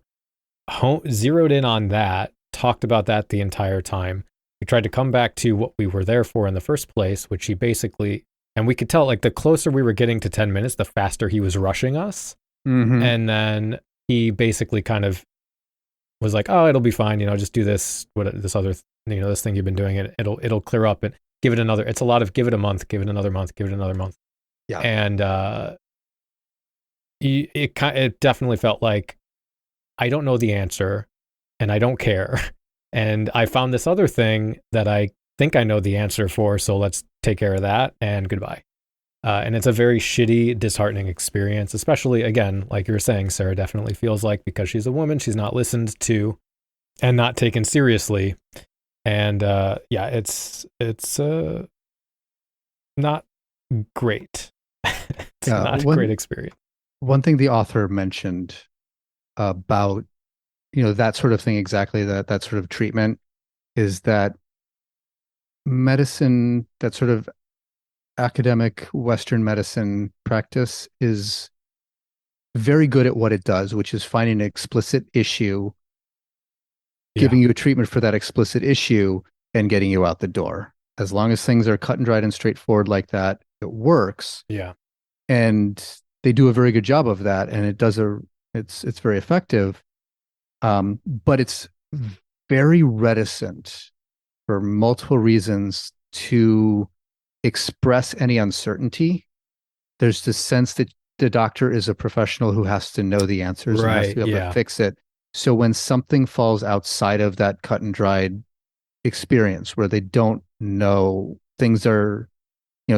B: Zeroed in on that, talked about that the entire time. We tried to come back to what we were there for in the first place, which he basically, and we could tell like the closer we were getting to 10 minutes, the faster he was rushing us.
D: Mhm.
B: And then he basically kind of was like, oh, it'll be fine. Just do this, this other, this thing you've been doing, and it'll clear up, and give it another, it's a lot of give it a month, give it another month, give it another month.
D: Yeah.
B: And it definitely felt like, I don't know the answer and I don't care. And I found this other thing that I think I know the answer for, so let's take care of that and goodbye. And it's a very shitty, disheartening experience, especially, again, like you were saying, Sarah definitely feels like because she's a woman, she's not listened to and not taken seriously. And it's not great. It's not a great experience.
D: One thing the author mentioned about, that sort of thing, exactly that sort of treatment, is that medicine, that sort of academic Western medicine practice, is very good at what it does, which is finding an explicit issue, giving you a treatment for that explicit issue, and getting you out the door. As long as things are cut and dried and straightforward like that, it works.
B: Yeah.
D: And they do a very good job of that, and it's very effective. But it's very reticent for multiple reasons to express any uncertainty. There's this sense that the doctor is a professional who has to know the answers and has to be able to fix it. So when something falls outside of that cut and dried experience, where they don't know, things are,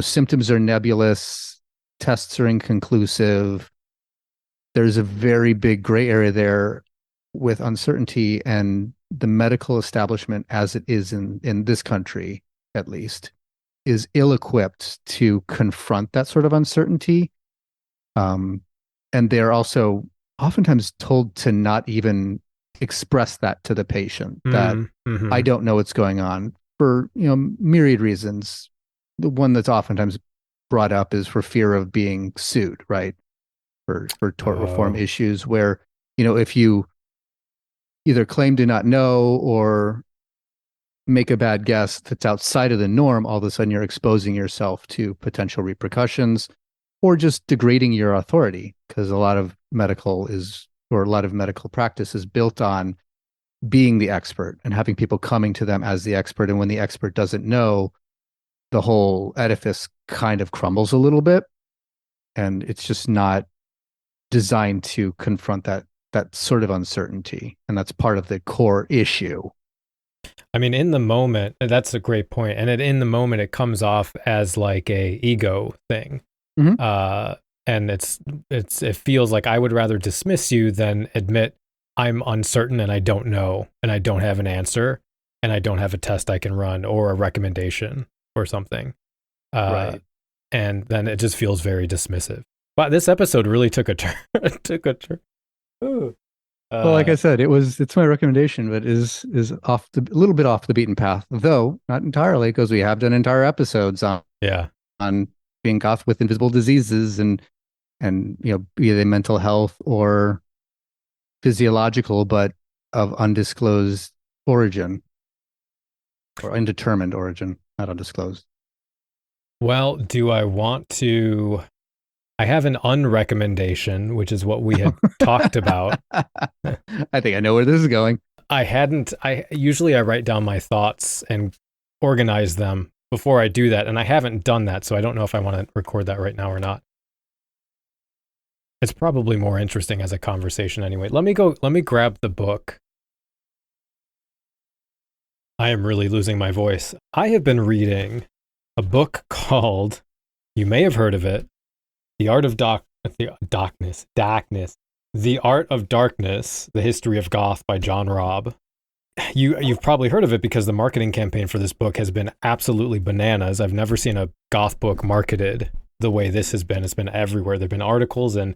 D: symptoms are nebulous, tests are inconclusive, there's a very big gray area there with uncertainty, and the medical establishment, as it is in this country at least, is ill-equipped to confront that sort of uncertainty. And they're also oftentimes told to not even express that to the patient, that I don't know what's going on, for myriad reasons. The one that's oftentimes brought up is for fear of being sued, right? For tort reform issues, where if you either claim to not know or make a bad guess that's outside of the norm, all of a sudden you're exposing yourself to potential repercussions, or just degrading your authority, because a lot of medical practice is built on being the expert and having people coming to them as the expert. And when the expert doesn't know, the whole edifice kind of crumbles a little bit, and it's just not designed to confront that sort of uncertainty. And that's part of the core issue.
B: I mean, in the moment, that's a great point. And in the moment, it comes off as like a ego thing.
D: Mm-hmm.
B: And it feels like I would rather dismiss you than admit I'm uncertain and I don't know and I don't have an answer and I don't have a test I can run or a recommendation or something.
D: Right.
B: And then it just feels very dismissive. But this episode really took a turn. Ooh.
D: Well, like I said, it's my recommendation, but is a little bit off the beaten path, though not entirely, because we have done entire episodes on being goth with invisible diseases and be they mental health or physiological, but of undisclosed origin or undetermined origin, not undisclosed.
B: Well, do I want to? I have an unrecommendation, which is what we had talked about.
D: I think I know where this is going.
B: I usually write down my thoughts and organize them before I do that, and I haven't done that, so I don't know if I want to record that right now or not. It's probably more interesting as a conversation anyway. Let me grab the book. I am really losing my voice. I have been reading a book called, you may have heard of it, The Art of Darkness, The History of Goth by John Robb. You've probably heard of it because the marketing campaign for this book has been absolutely bananas. I've never seen a goth book marketed the way this has been. It's been everywhere. There've been articles and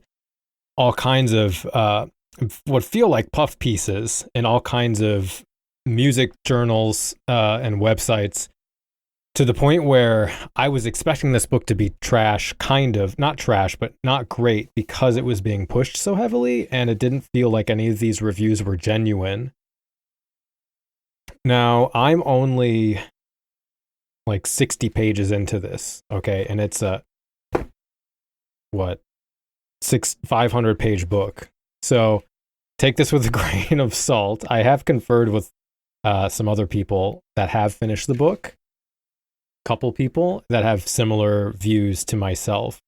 B: all kinds of what feel like puff pieces in all kinds of music journals and websites, to the point where I was expecting this book to be trash, kind of. Not trash, but not great, because it was being pushed so heavily, and it didn't feel like any of these reviews were genuine. Now, I'm only like 60 pages into this, okay? And it's a, 500 page book. So take this with a grain of salt. I have conferred with some other people that have finished the book. Couple people that have similar views to myself.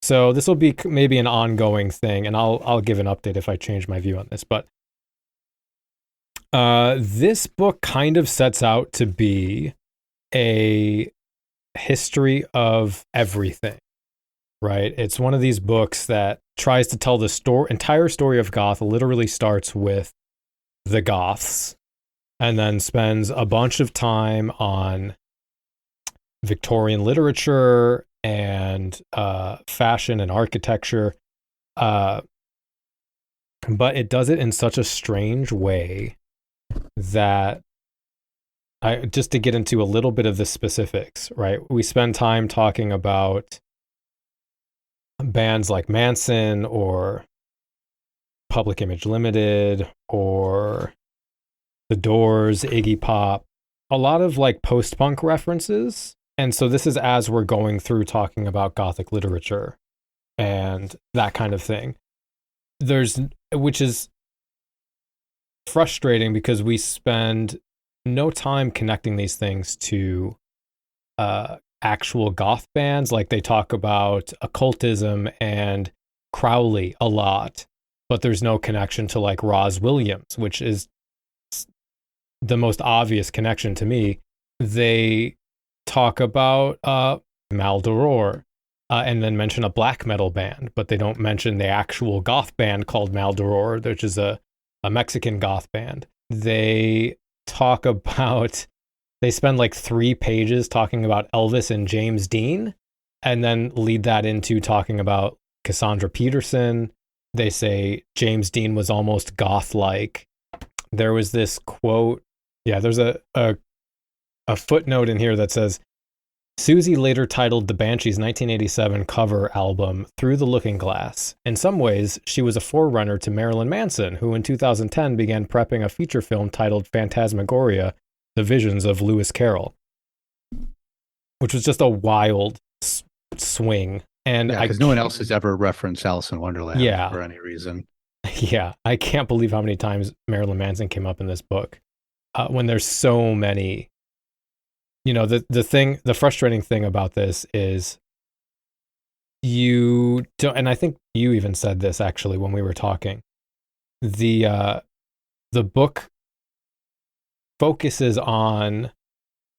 B: So this will be maybe an ongoing thing, and I'll give an update if I change my view on this. But this book kind of sets out to be a history of everything, right? It's one of these books that tries to tell the entire story of Goth. Literally starts with the Goths, and then spends a bunch of time on Victorian literature and fashion and architecture, but it does it in such a strange way that just to get into a little bit of the specifics, right? We spend time talking about bands like Manson or Public Image Limited or The Doors, Iggy Pop, a lot of like post-punk references. And so this is as we're going through talking about Gothic literature and that kind of thing. Which is frustrating because we spend no time connecting these things to actual goth bands. Like they talk about occultism and Crowley a lot, but there's no connection to like Roz Williams, which is the most obvious connection to me. They talk about Maldoror and then mention a black metal band, but they don't mention the actual goth band called Maldoror, which is a Mexican goth band. They spend like 3 pages talking about Elvis and James Dean, and then lead that into talking about Cassandra Peterson. They say James Dean was almost goth-like. There was this quote. Yeah, there's a footnote in here that says, Susie later titled the Banshees' 1987 cover album Through the Looking Glass. In some ways, she was a forerunner to Marilyn Manson, who in 2010 began prepping a feature film titled Phantasmagoria, The Visions of Lewis Carroll, which was just a wild swing. And
D: because no one else has ever referenced Alice in Wonderland for any reason.
B: Yeah, I can't believe how many times Marilyn Manson came up in this book when there's so many. You know, the frustrating thing about this is you don't, and I think you even said this actually when we were talking. The book focuses on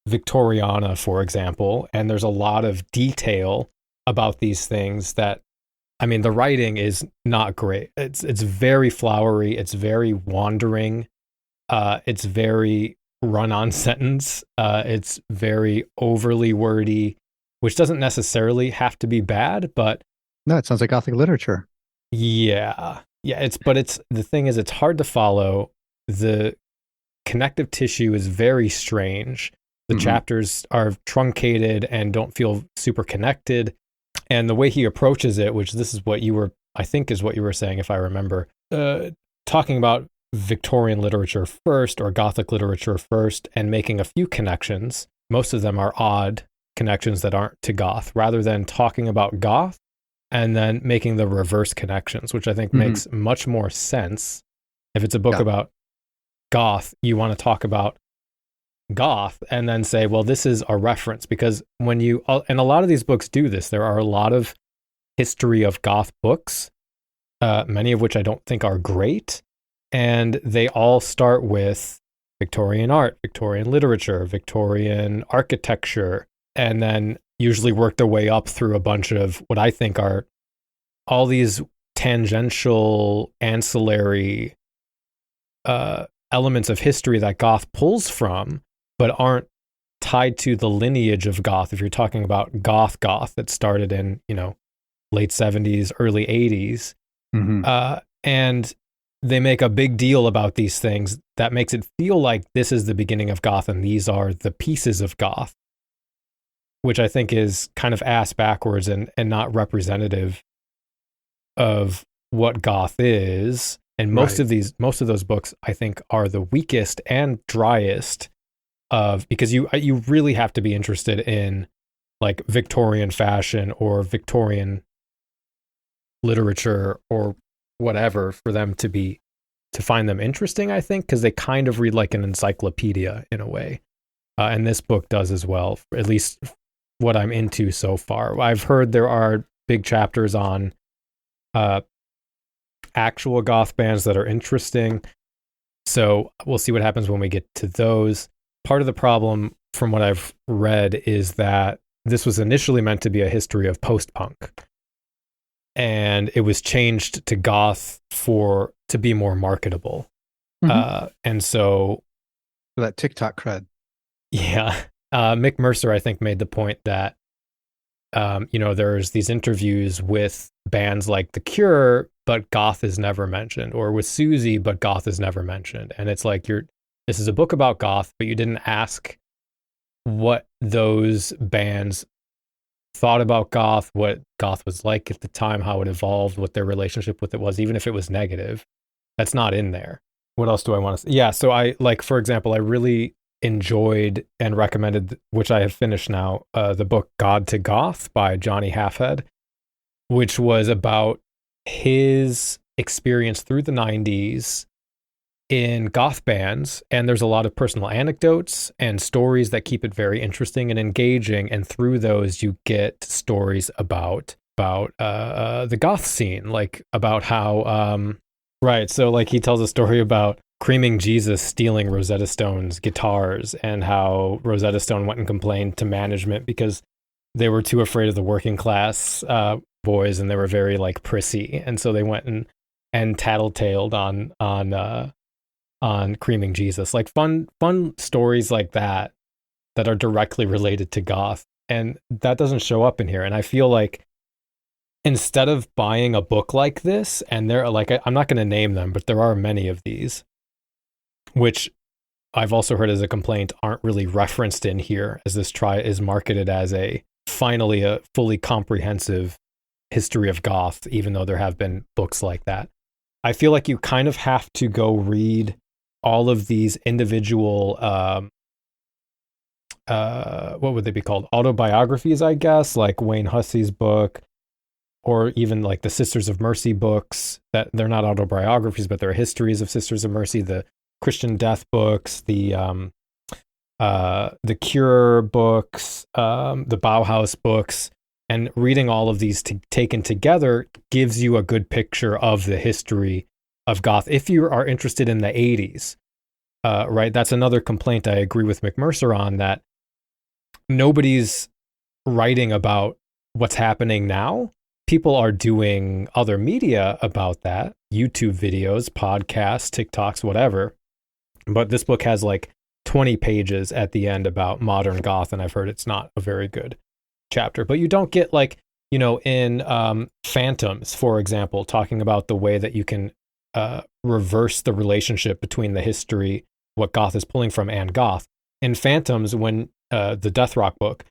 B: Victoriana, for example, and there's a lot of detail about these things that, I mean, the writing is not great. It's very flowery. It's very wandering. It's very run-on sentence. It's very overly wordy, which doesn't necessarily have to be bad, but
D: no, it sounds like Gothic literature.
B: Yeah. It's the thing is, it's hard to follow. The connective tissue is very strange. The chapters are truncated and don't feel super connected. And the way he approaches it, which this is what you were, I think is what you were saying, if I remember, talking about Victorian literature first or Gothic literature first and making a few connections. Most of them are odd connections that aren't to Goth, rather than talking about Goth and then making the reverse connections, which I think makes much more sense. If it's a book about Goth, you want to talk about Goth and then say, well, this is a reference, because when you, and a lot of these books do this, there are a lot of history of Goth books, many of which I don't think are great. And they all start with Victorian art, Victorian literature, Victorian architecture, and then usually work their way up through a bunch of what I think are all these tangential, ancillary elements of history that Goth pulls from, but aren't tied to the lineage of Goth. If you're talking about Goth that started in, late 70s, early 80s. And they make a big deal about these things that makes it feel like this is the beginning of goth and these are the pieces of goth, which I think is kind of ass backwards and not representative of what goth is. And most of those books, I think, are the weakest and driest because you really have to be interested in like Victorian fashion or Victorian literature or whatever for them to find them interesting, I think, because they kind of read like an encyclopedia in a way. And this book does as well, at least what I'm into so far. I've heard there are big chapters on actual goth bands that are interesting. So we'll see what happens when we get to those. Part of the problem from what I've read is that this was initially meant to be a history of post-punk. And it was changed to goth to be more marketable. And so
D: For that TikTok cred.
B: Yeah. Mick Mercer, I think, made the point that, there's these interviews with bands like The Cure, but goth is never mentioned, or with Susie, but goth is never mentioned. And it's like, this is a book about goth, but you didn't ask what those bands thought about goth, what goth was like at the time, how it evolved, what their relationship with it was, even if it was negative. That's not in there. What else do I want to say? Yeah, so for example, I really enjoyed and recommended, which I have finished now, the book God to Goth by Johnny Halfhead, which was about his experience through the 90s in goth bands. And there's a lot of personal anecdotes and stories that keep it very interesting and engaging. And through those, you get stories about the goth scene, like about how, right. So like he tells a story about Creaming Jesus stealing Rosetta Stone's guitars and how Rosetta Stone went and complained to management because they were too afraid of the working class boys and they were very like prissy. And so they went and tattletaled on Creaming Jesus, like fun stories like that are directly related to goth. And that doesn't show up in here. And I feel like instead of buying a book like this, and there are like, I'm not going to name them, but there are many of these, which I've also heard as a complaint aren't really referenced in here, as this is marketed as finally a fully comprehensive history of goth, even though there have been books like that. I feel like you kind of have to go read all of these individual, what would they be called? Autobiographies, I guess, like Wayne Hussey's book, or even like the Sisters of Mercy books, that they're not autobiographies, but they're histories of Sisters of Mercy, the Christian Death books, the Cure books, the Bauhaus books, and reading all of these taken together gives you a good picture of the history of goth. If you are interested in the 80s, right, that's another complaint I agree with McMercer on, that nobody's writing about what's happening now. People are doing other media about that, YouTube videos, podcasts, TikToks, whatever. But this book has like 20 pages at the end about modern goth, and I've heard it's not a very good chapter. But you don't get like, in Phantoms, for example, talking about the way that you can reverse the relationship between the history, what goth is pulling from, and goth. In Phantoms, when the Death Rock book,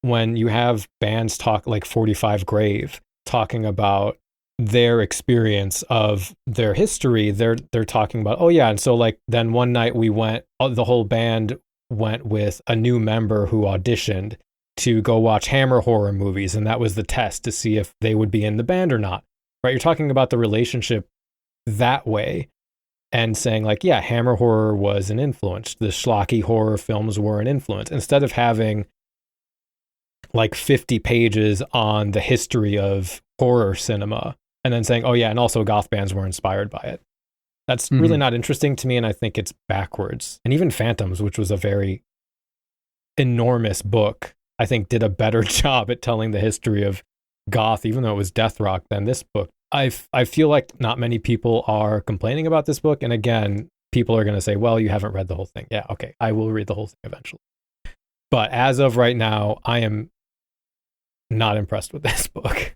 B: when you have bands talk like 45 Grave talking about their experience of their history, they're talking about, oh yeah, and so like then one night the whole band went with a new member who auditioned to go watch Hammer horror movies, and that was the test to see if they would be in the band or not, right? You're talking about the relationship that way and saying like, yeah, Hammer horror was an influence, the schlocky horror films were an influence, instead of having like 50 pages on the history of horror cinema and then saying, oh yeah, and also goth bands were inspired by it. That's really not interesting to me, and I think it's backwards. And even Phantoms, which was a very enormous book, I think did a better job at telling the history of goth, even though it was death rock, than this book. I feel like not many people are complaining about this book, and again, people are going to say, well, you haven't read the whole thing. Yeah, okay, I will read the whole thing eventually. But as of right now, I am not impressed with this book.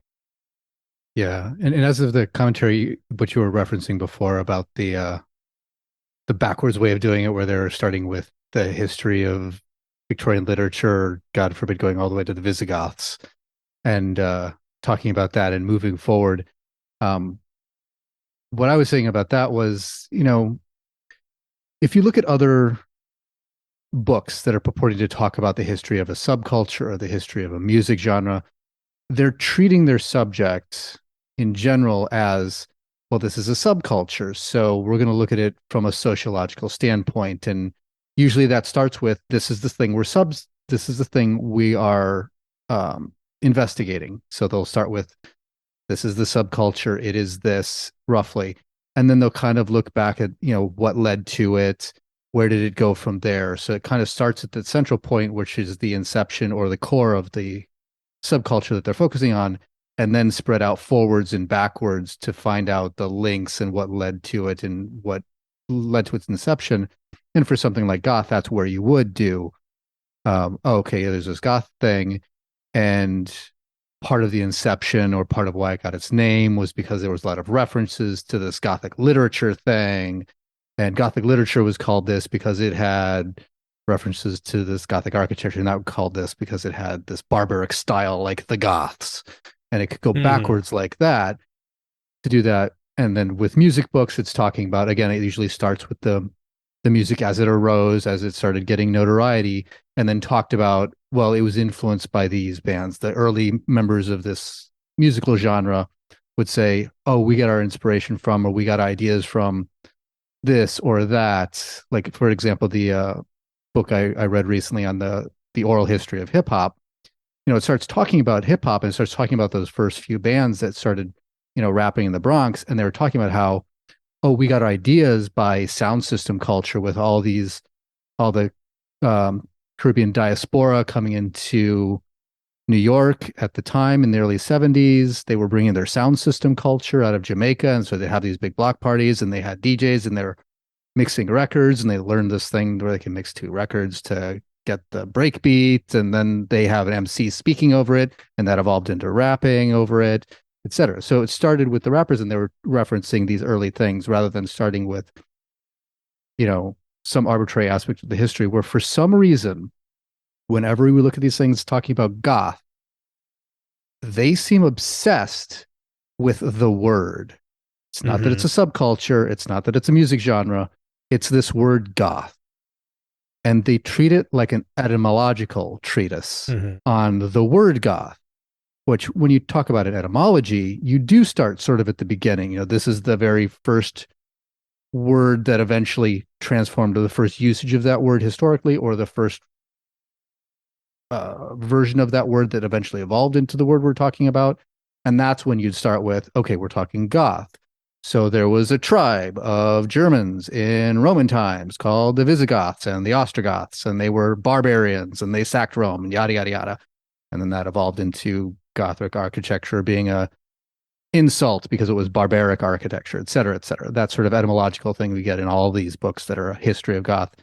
D: Yeah, and as of the commentary, what you were referencing before about the backwards way of doing it, where they're starting with the history of Victorian literature, God forbid, going all the way to the Visigoths, and talking about that and moving forward. Um, what I was saying about that was, if you look at other books that are purporting to talk about the history of a subculture or the history of a music genre, they're treating their subject in general as, well, this is a subculture, so we're going to look at it from a sociological standpoint. And usually that starts with, this is the thing this is the thing we are investigating. So they'll start with, this is the subculture, it is this roughly. And then they'll kind of look back at, what led to it, where did it go from there? So it kind of starts at the central point, which is the inception or the core of the subculture that they're focusing on, and then spread out forwards and backwards to find out the links and what led to it and what led to its inception. And for something like goth, that's where you would do, okay, there's this goth thing, and part of the inception or part of why it got its name was because there was a lot of references to this Gothic literature thing. And Gothic literature was called this because it had references to this Gothic architecture, and that would call this because it had this barbaric style like the Goths. And it could go backwards like that to do that. And then with music books, it's talking about, again, it usually starts with the music as it arose, as it started getting notoriety, and then talked about, well, it was influenced by these bands. The early members of this musical genre would say, oh, we get our inspiration from, or we got ideas from this or that. Like, for example, the book I read recently on the oral history of hip hop, it starts talking about hip hop and it starts talking about those first few bands that started, rapping in the Bronx. And they were talking about how, oh, we got ideas by sound system culture with all the Caribbean diaspora coming into New York at the time in the early 70s. They were bringing their sound system culture out of Jamaica. And so they have these big block parties and they had DJs and they're mixing records, and they learned this thing where they can mix two records to get the break beat. And then they have an MC speaking over it, and that evolved into rapping over it, etc. So it started with the rappers, and they were referencing these early things rather than starting with, some arbitrary aspect of the history, where for some reason, whenever we look at these things talking about goth, they seem obsessed with the word. It's not that it's a subculture. It's not that it's a music genre. It's this word goth. And they treat it like an etymological treatise on the word goth, which when you talk about an etymology, you do start sort of at the beginning. This is the very first word that eventually transformed to the first usage of that word historically, or the first version of that word that eventually evolved into the word we're talking about. And that's when you'd start with, okay, we're talking goth. So there was a tribe of Germans in Roman times called the Visigoths and the Ostrogoths, and they were barbarians and they sacked Rome and yada, yada, yada. And then that evolved into Gothic architecture being a insult because it was barbaric architecture, et cetera, et cetera. That sort of etymological thing we get in all these books that are a history of goth.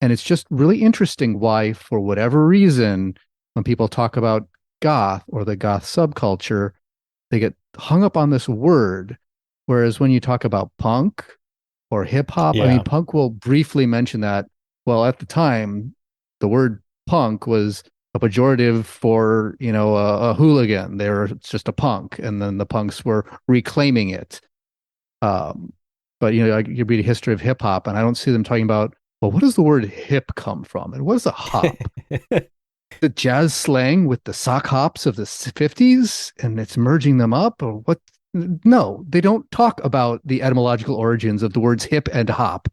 D: And it's just really interesting why, for whatever reason, when people talk about goth or the goth subculture, they get hung up on this word. Whereas when you talk about punk or hip hop, I mean, punk will briefly mention that. Well, at the time, the word punk was a pejorative for, a hooligan. They were just a punk. And then the punks were reclaiming it. But, you read a history of hip hop, and I don't see them talking about, well, what does the word hip come from? And what is a hop? The jazz slang with the sock hops of the 50s, and it's merging them up? Or what? No, they don't talk about the etymological origins of the words hip and hop,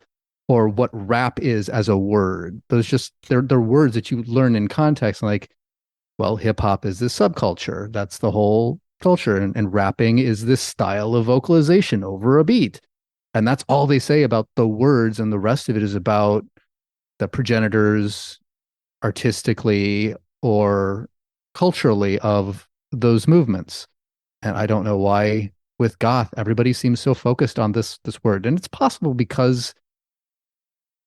D: or what rap is as a word. Those they're words that you learn in context. Like, well, hip hop is this subculture. That's the whole culture. And rapping is this style of vocalization over a beat. And that's all they say about the words. And the rest of it is about the progenitors artistically or culturally of those movements. And I don't know why with goth, everybody seems so focused on this word. And it's possible because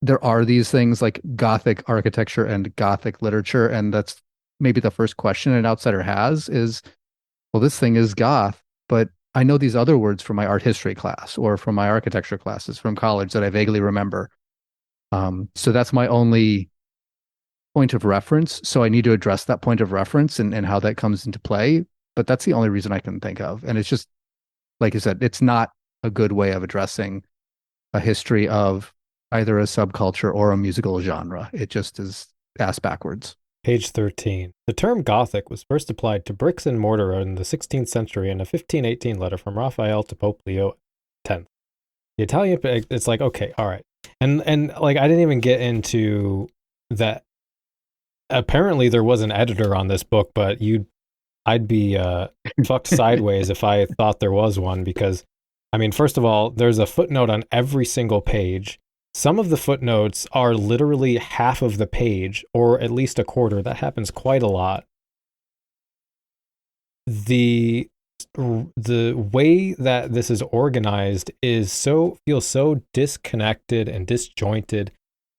D: there are these things like Gothic architecture and Gothic literature. And that's maybe the first question an outsider has is, well, this thing is goth, but I know these other words from my art history class or from my architecture classes from college that I vaguely remember. So that's my only point of reference. So I need to address that point of reference and how that comes into play. But that's the only reason I can think of. And it's just, like you said, it's not a good way of addressing a history of either a subculture or a musical genre. It just is ass backwards.
B: Page 13. The term Gothic was first applied to bricks and mortar in the 16th century in a 1518 letter from Raphael to Pope Leo X. The Italian, it's like, okay, all right. And like, I didn't even get into that. Apparently there was an editor on this book, but I'd be fucked sideways if I thought there was one, because, I mean, first of all, there's a footnote on every single page. Some of the footnotes are literally half of the page, or at least a quarter. That happens quite a lot. The way that this is organized feels so disconnected and disjointed.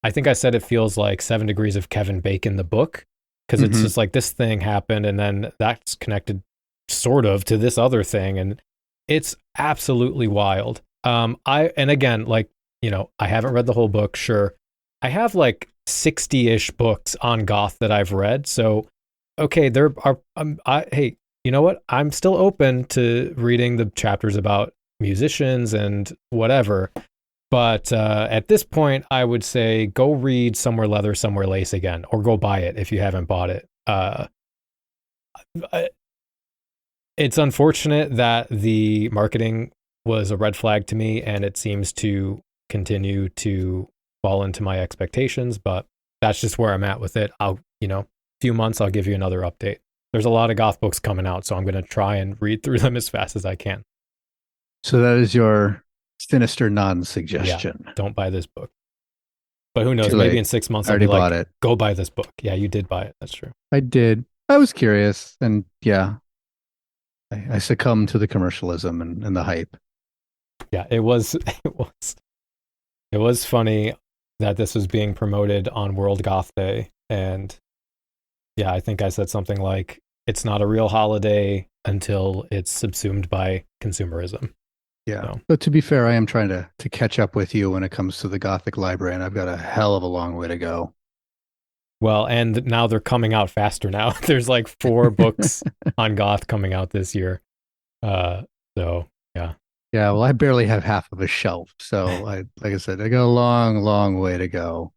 B: I think I said it feels like 7 Degrees of Kevin Bacon, the book, because it's just like this thing happened and then that's connected sort of to this other thing, and it's absolutely wild. And again, like, you know, I haven't read the whole book, sure. I have like 60-ish books on goth that I've read. So, okay, there are, hey, you know what? I'm still open to reading the chapters about musicians and whatever. But at this point, I would say go read Somewhere Leather, Somewhere Lace again, or go buy it if you haven't bought it. It's unfortunate that the marketing was a red flag to me, and it seems to continue to fall into my expectations, but that's just where I'm at with it. I'll, few months, I'll give you another update. There's a lot of goth books coming out, so I'm going to try and read through them as fast as I can.
D: So that is your sinister non-suggestion.
B: Yeah, don't buy this book. But who knows,
D: Too
B: maybe
D: late.
B: in 6 months
D: I
B: I'll
D: already
B: be like,
D: bought it.
B: Go buy this book. Yeah, you did buy it. That's true.
D: I did. I was curious, and yeah, I succumbed to the commercialism and the hype.
B: Yeah, it was funny that this was being promoted on World Goth Day, and yeah, I think I said something like, it's not a real holiday until it's subsumed by consumerism.
D: Yeah.
B: So.
D: But to be fair, I am trying to catch up with you when it comes to the Gothic library, and I've got a hell of a long way to go.
B: Well, and now they're coming out faster now. There's like 4 books on goth coming out this year. So yeah.
D: Yeah, well, I barely have half of a shelf. So like I said, I got a long, long way to go.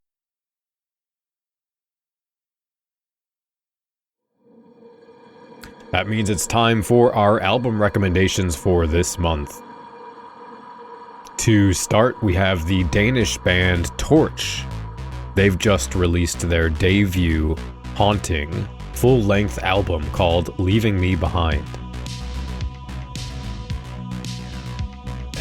B: That means it's time for our album recommendations for this month. To start, we have the Danish band Torch. They've just released their debut, haunting, full-length album called Leaving Me Behind.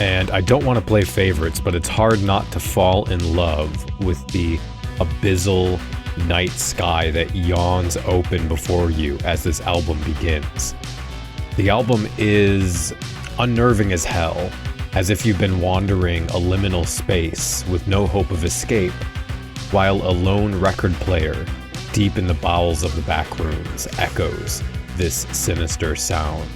B: And I don't want to play favorites, but it's hard not to fall in love with the abyssal night sky that yawns open before you as this album begins. The album is unnerving as hell, as if you've been wandering a liminal space with no hope of escape, while a lone record player, deep in the bowels of the back rooms, echoes this sinister sound.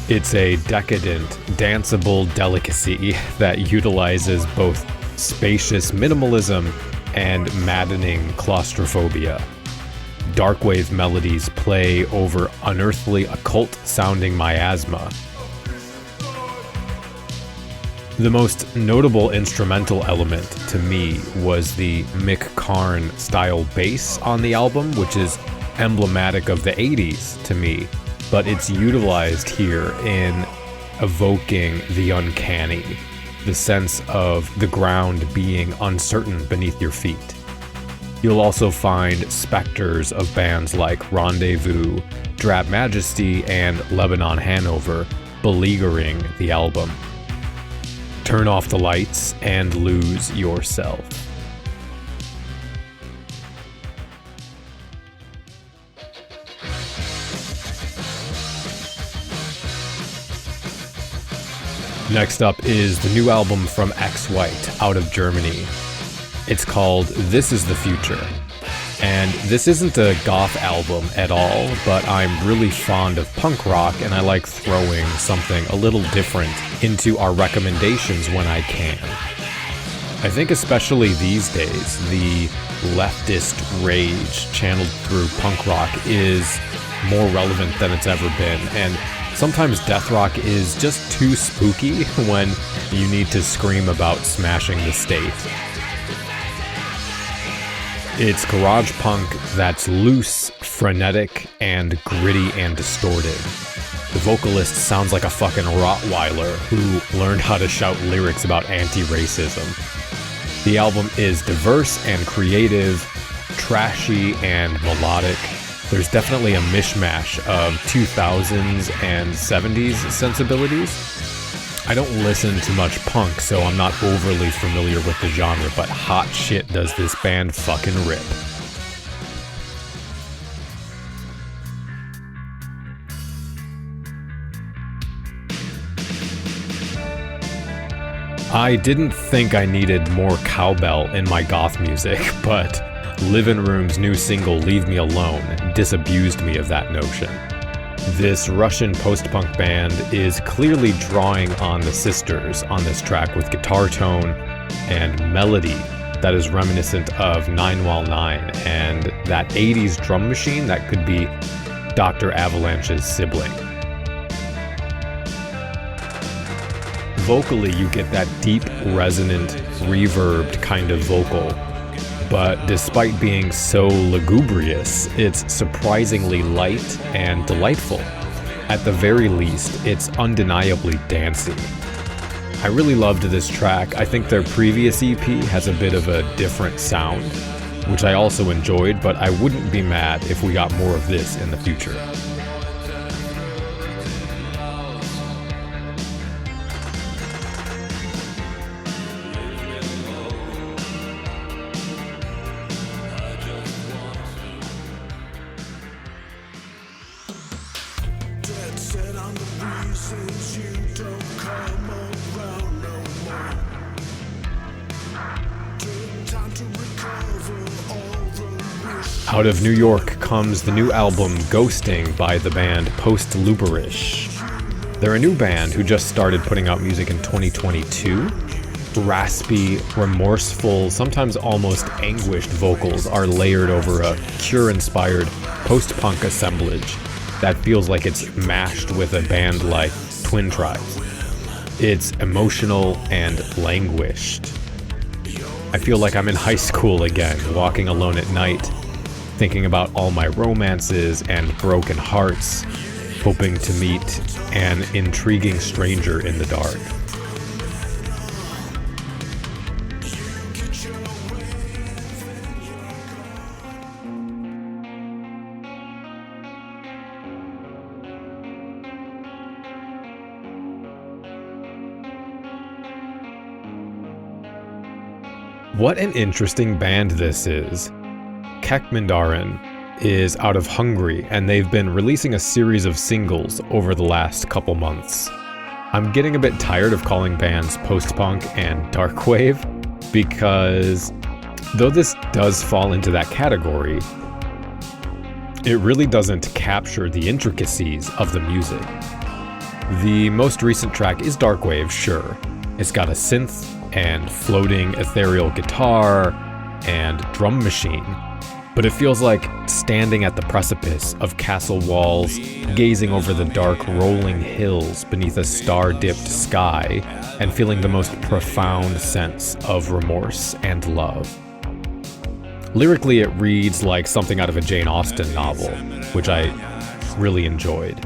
B: It's a decadent, danceable delicacy that utilizes both spacious minimalism and maddening claustrophobia. Darkwave melodies play over unearthly, occult-sounding miasma. The most notable instrumental element to me was the Mick Karn-style bass on the album, which is emblematic of the 80s to me, but it's utilized here in evoking the uncanny, the sense of the ground being uncertain beneath your feet. You'll also find specters of bands like Rendezvous, Drab Majesty, and Lebanon Hanover beleaguering the album. Turn off the lights and lose yourself. Next up is the new album from ExWhite out of Germany. It's called This Is the Future, And this isn't a goth album at all, but I'm really fond of punk rock, and I like throwing something a little different into our recommendations when I can. I think especially these days, the leftist rage channeled through punk rock is more relevant than it's ever been, and sometimes death rock is just too spooky when you need to scream about smashing the state. It's garage punk that's loose, frenetic, and gritty and distorted. The vocalist sounds like a fucking Rottweiler who learned how to shout lyrics about anti-racism. The album is diverse and creative, trashy and melodic. There's definitely a mishmash of 2000s and 70s sensibilities. I don't listen to much punk, so I'm not overly familiar with the genre, but hot shit does this band fucking rip. I didn't think I needed more cowbell in my goth music, but Livinroom's new single, Leave Me Alone, disabused me of that notion. This Russian post-punk band is clearly drawing on the sisters on this track with guitar tone and melody that is reminiscent of 9while9 and that 80s drum machine that could be Dr. Avalanche's sibling. Vocally, you get that deep, resonant, reverbed kind of vocal. But despite being so lugubrious, it's surprisingly light and delightful. At the very least, it's undeniably dancey. I really loved this track. I think their previous EP has a bit of a different sound, which I also enjoyed, but I wouldn't be mad if we got more of this in the future. Out of New York comes the new album Ghosting by the band Postlooperish. They're a new band who just started putting out music in 2022. Raspy, remorseful, sometimes almost anguished vocals are layered over a Cure-inspired post-punk assemblage that feels like it's mashed with a band like Twin Tribes. It's emotional and languished. I feel like I'm in high school again, walking alone at night, thinking about all my romances and broken hearts, hoping to meet an intriguing stranger in the dark. What an interesting band this is. Kekmanderin is out of Hungary, and they've been releasing a series of singles over the last couple months. I'm getting a bit tired of calling bands post-punk and darkwave, because though this does fall into that category, it really doesn't capture the intricacies of the music. The most recent track is darkwave, sure. It's got a synth and floating ethereal guitar and drum machine, but it feels like standing at the precipice of castle walls, gazing over the dark rolling hills beneath a star-dipped sky, and feeling the most profound sense of remorse and love. Lyrically, it reads like something out of a Jane Austen novel, which I really enjoyed.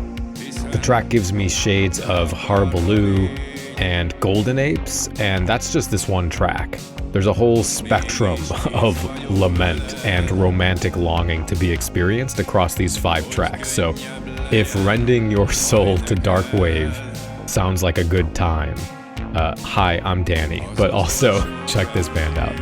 B: The track gives me shades of Harbaloo and Golden Apes, and that's just this one track. There's a whole spectrum of lament and romantic longing to be experienced across these 5 tracks. So if rending your soul to darkwave sounds like a good time, hi, I'm Danny, but also check this band out.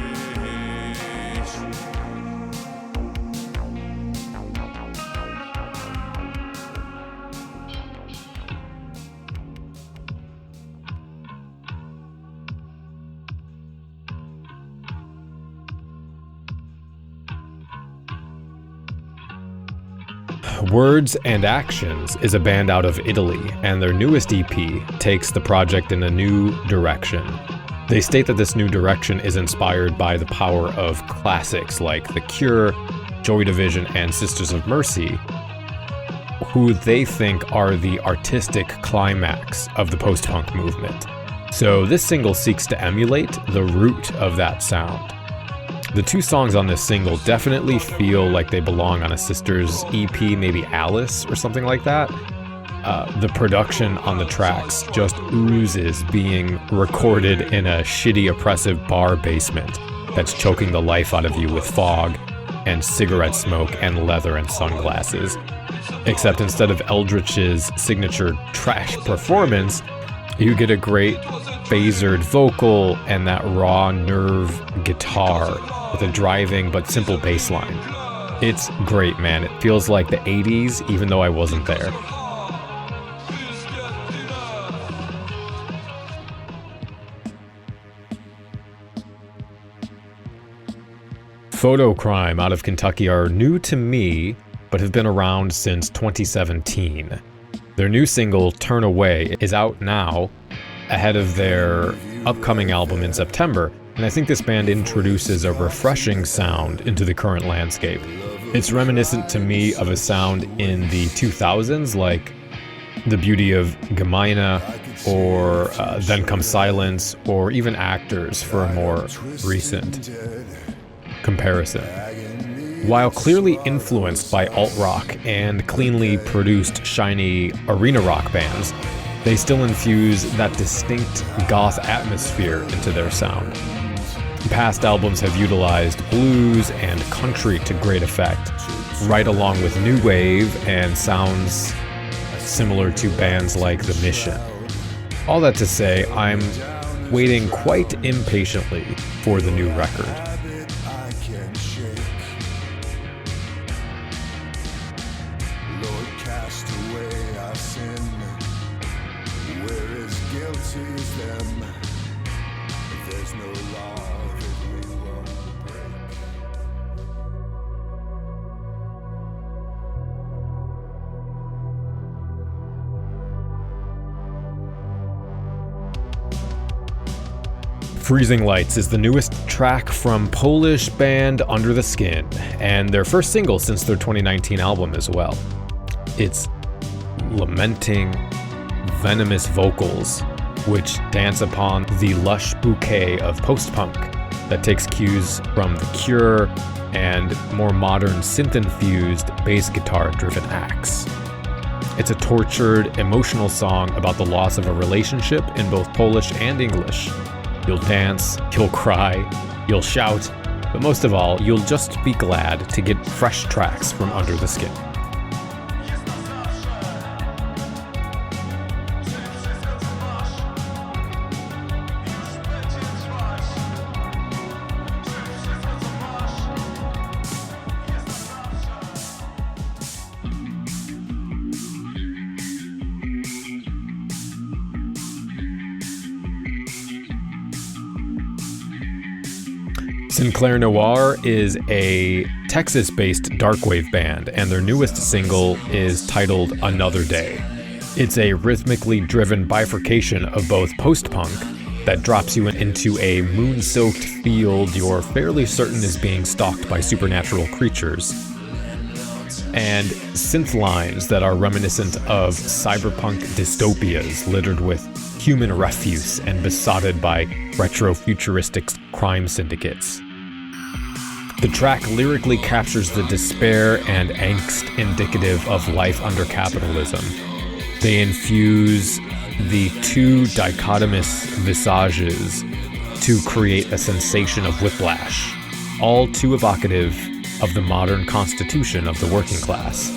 B: Words and Actions is a band out of Italy, and their newest EP takes the project in a new direction. They state that this new direction is inspired by the power of classics like The Cure, Joy Division, and Sisters of Mercy, who they think are the artistic climax of the post-punk movement. So this single seeks to emulate the root of that sound. The two songs on this single definitely feel like they belong on a Sisters EP, maybe Alice or something like that. The production on the tracks just oozes being recorded in a shitty, oppressive bar basement that's choking the life out of you with fog and cigarette smoke and leather and sunglasses. Except instead of Eldritch's signature trash performance, you get a great phasered vocal and that raw nerve guitar with a driving but simple bass line. It's great, man. It feels like the 80s, even though I wasn't there. Fotocrime out of Kentucky are new to me, but have been around since 2017. Their new single, Turn Away, is out now, ahead of their upcoming album in September, and I think this band introduces a refreshing sound into the current landscape. It's reminiscent to me of a sound in the 2000s, like The Beauty of Gemeine, or Then Comes Silence, or even Actors for a more recent comparison. While clearly influenced by alt-rock and cleanly produced, shiny arena rock bands, they still infuse that distinct goth atmosphere into their sound. Past albums have utilized blues and country to great effect, right along with new wave and sounds similar to bands like The Mission. All that to say, I'm waiting quite impatiently for the new record. Freezing Lights is the newest track from Polish band Under the Skin, and their first single since their 2019 album as well. It's lamenting, venomous vocals, which dance upon the lush bouquet of post-punk that takes cues from The Cure and more modern synth-infused bass guitar-driven acts. It's a tortured, emotional song about the loss of a relationship in both Polish and English. You'll dance, you'll cry, you'll shout, but most of all, you'll just be glad to get fresh tracks from Under the Skin. Sinclaire Noir is a Texas-based darkwave band, and their newest single is titled Another Day. It's a rhythmically driven bifurcation of both post-punk that drops you into a moon-soaked field you're fairly certain is being stalked by supernatural creatures, and synth lines that are reminiscent of cyberpunk dystopias littered with human refuse and besotted by retro-futuristic crime syndicates. The track lyrically captures the despair and angst indicative of life under capitalism. They infuse the two dichotomous visages to create a sensation of whiplash, all too evocative of the modern constitution of the working class.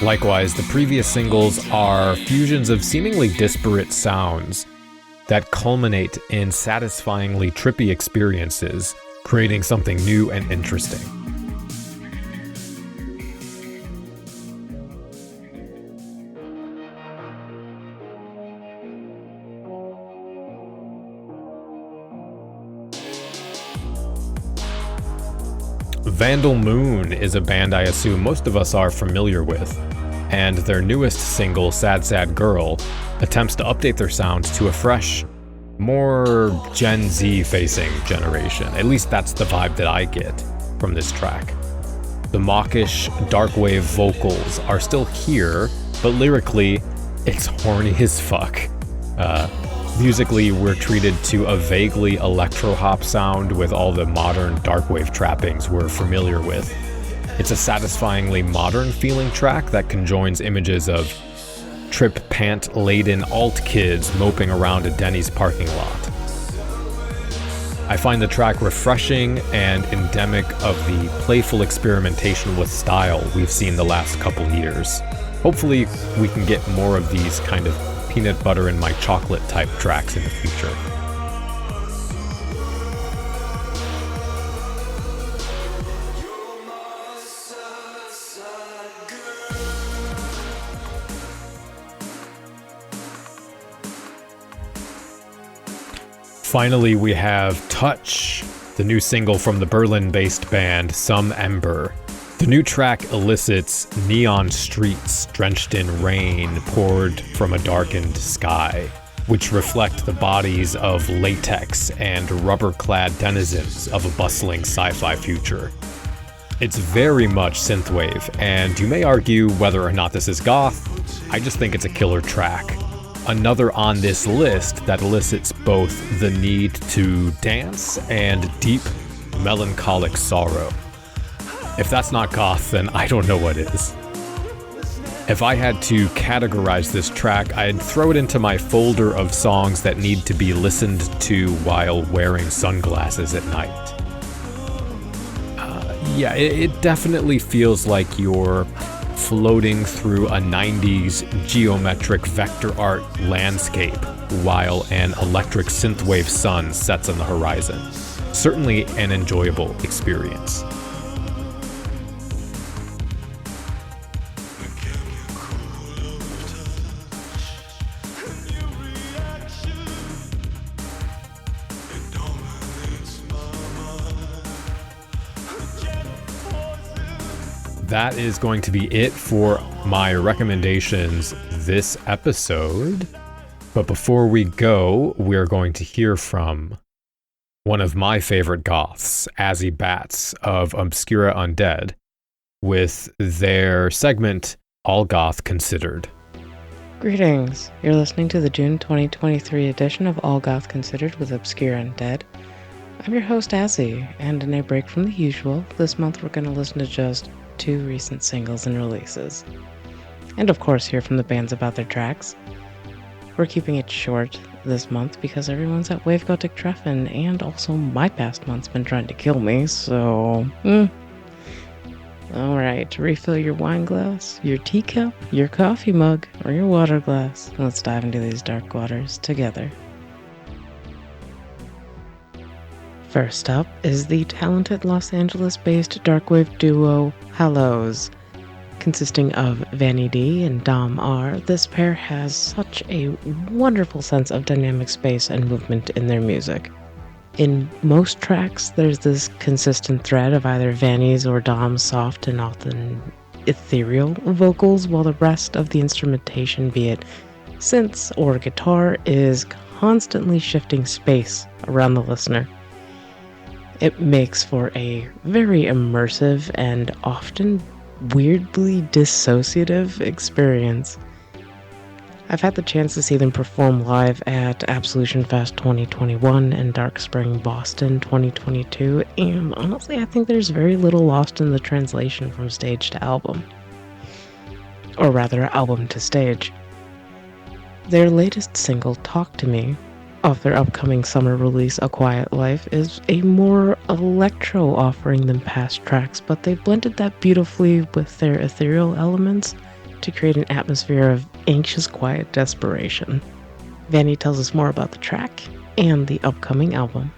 B: Likewise, the previous singles are fusions of seemingly disparate sounds that culminate in satisfyingly trippy experiences, creating something new and interesting. Vandal Moon is a band I assume most of us are familiar with, and their newest single, Sad Sad Girl, attempts to update their sound to a fresh, more Gen Z facing generation. At least that's the vibe that I get from this track. The mawkish, darkwave vocals are still here, but lyrically, it's horny as fuck. Musically, we're treated to a vaguely electro-hop sound with all the modern darkwave trappings we're familiar with. It's a satisfyingly modern-feeling track that conjoins images of trip-pant-laden alt-kids moping around a Denny's parking lot. I find the track refreshing and endemic of the playful experimentation with style we've seen the last couple years. Hopefully, we can get more of these kind of peanut butter and my chocolate type tracks in the future. Finally, we have Touch, the new single from the Berlin-based band Some Ember. The new track elicits neon streets drenched in rain poured from a darkened sky, which reflect the bodies of latex and rubber-clad denizens of a bustling sci-fi future. It's very much synthwave, and you may argue whether or not this is goth. I just think it's a killer track. Another on this list that elicits both the need to dance and deep, melancholic sorrow. If that's not goth, then I don't know what is. If I had to categorize this track, I'd throw it into my folder of songs that need to be listened to while wearing sunglasses at night. It definitely feels like you're floating through a 90s geometric vector art landscape while an electric synthwave sun sets on the horizon. Certainly an enjoyable experience. That is going to be it for my recommendations this episode. But before we go, we're going to hear from one of my favorite goths, Azzy Bats of Obscura Undead, with their segment, All Goth Considered.
H: Greetings. You're listening to the June 2023 edition of All Goth Considered with Obscura Undead. I'm your host, Azzy, and in a break from the usual, this month we're going to listen to just 2 recent singles and releases. And of course hear from the bands about their tracks. We're keeping it short this month because everyone's at Wave Gothic Treffen, and also my past month's been trying to kill me, so... Alright, refill your wine glass, your teacup, your coffee mug, or your water glass. Let's dive into these dark waters together. First up is the talented Los Angeles-based darkwave duo Hallows. Consisting of Vanny D and Dom R, this pair has such a wonderful sense of dynamic space and movement in their music. In most tracks, there's this consistent thread of either Vanny's or Dom's soft and often ethereal vocals, while the rest of the instrumentation, be it synths or guitar, is constantly shifting space around the listener. It makes for a very immersive and often weirdly dissociative experience. I've had the chance to see them perform live at Absolution Fest 2021 and Dark Spring Boston 2022, and honestly I think there's very little lost in the translation from stage to album. Or rather, album to stage. Their latest single, Talk to Me, of their upcoming summer release, A Quiet Life, is a more electro offering than past tracks, but they've blended that beautifully with their ethereal elements to create an atmosphere of anxious, quiet desperation. Vanny tells us more about the track and the upcoming album.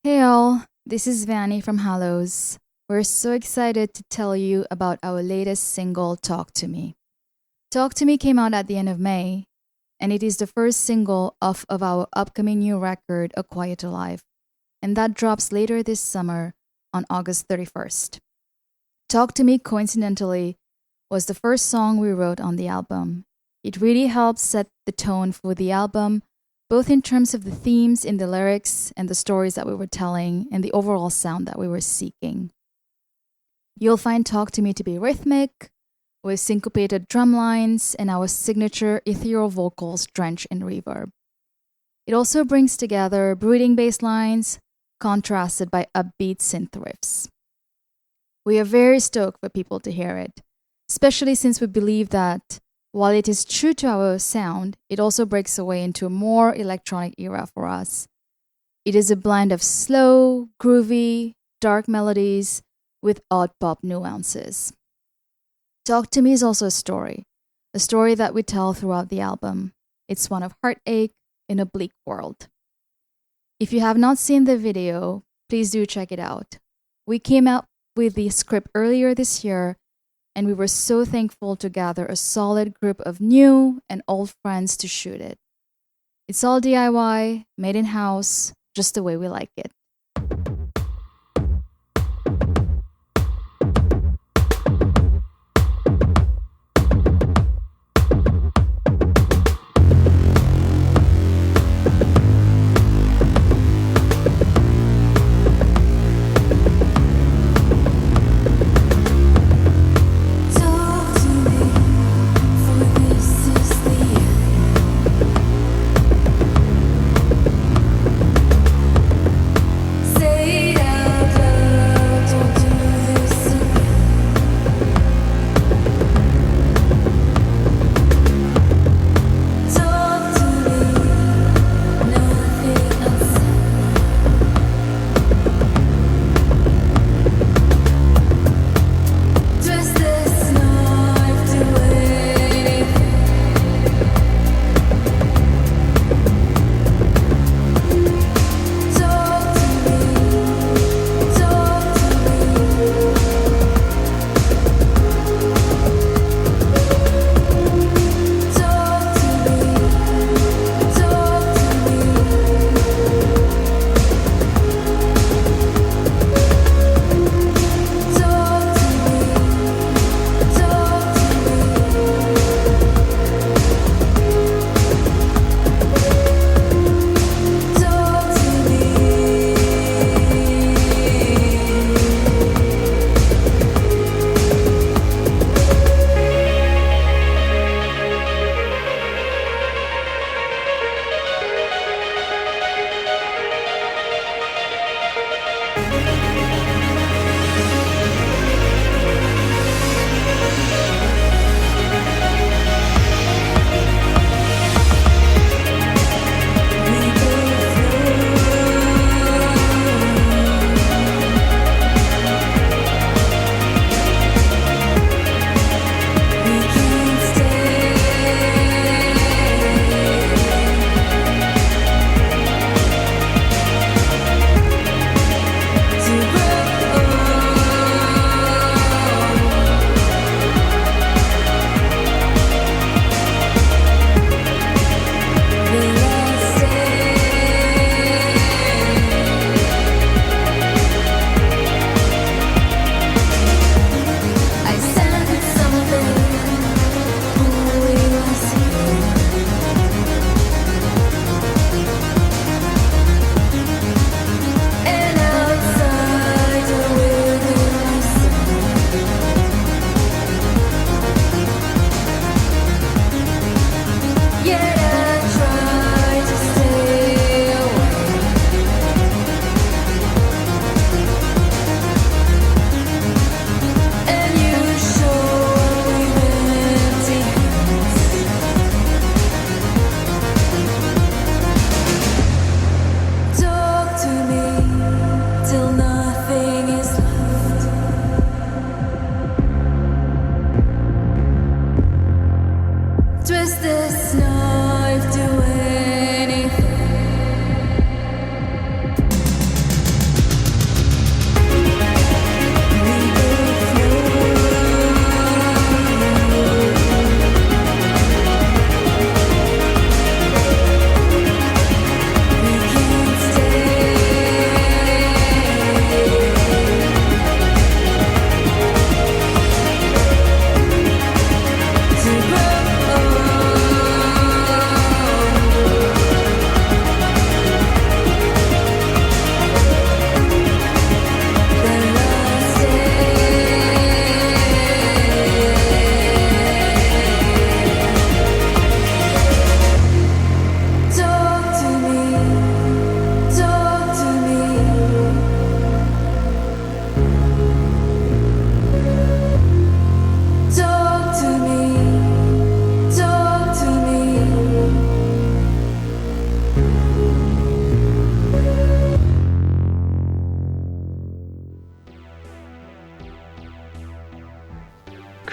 I: Hey all, this is Vanny from Hallows. We're so excited to tell you about our latest single, Talk to Me. Talk to Me came out at the end of May, and it is the first single off of our upcoming new record, A Quieter Life, and that drops later this summer on August 31st. Talk to Me, coincidentally, was the first song we wrote on the album. It really helped set the tone for the album, both in terms of the themes in the lyrics and the stories that we were telling and the overall sound that we were seeking. You'll find Talk to Me to be rhythmic, with syncopated drum lines and our signature ethereal vocals drenched in reverb. It also brings together brooding bass lines, contrasted by upbeat synth riffs. We are very stoked for people to hear it, especially since we believe that while it is true to our sound, it also breaks away into a more electronic era for us. It is a blend of slow, groovy, dark melodies with odd pop nuances. Talk to Me is also a story that we tell throughout the album. It's one of heartache in a bleak world. If you have not seen the video, please do check it out. We came out with the script earlier this year, and we were so thankful to gather a solid group of new and old friends to shoot it. It's all DIY, made in-house, just the way we like it.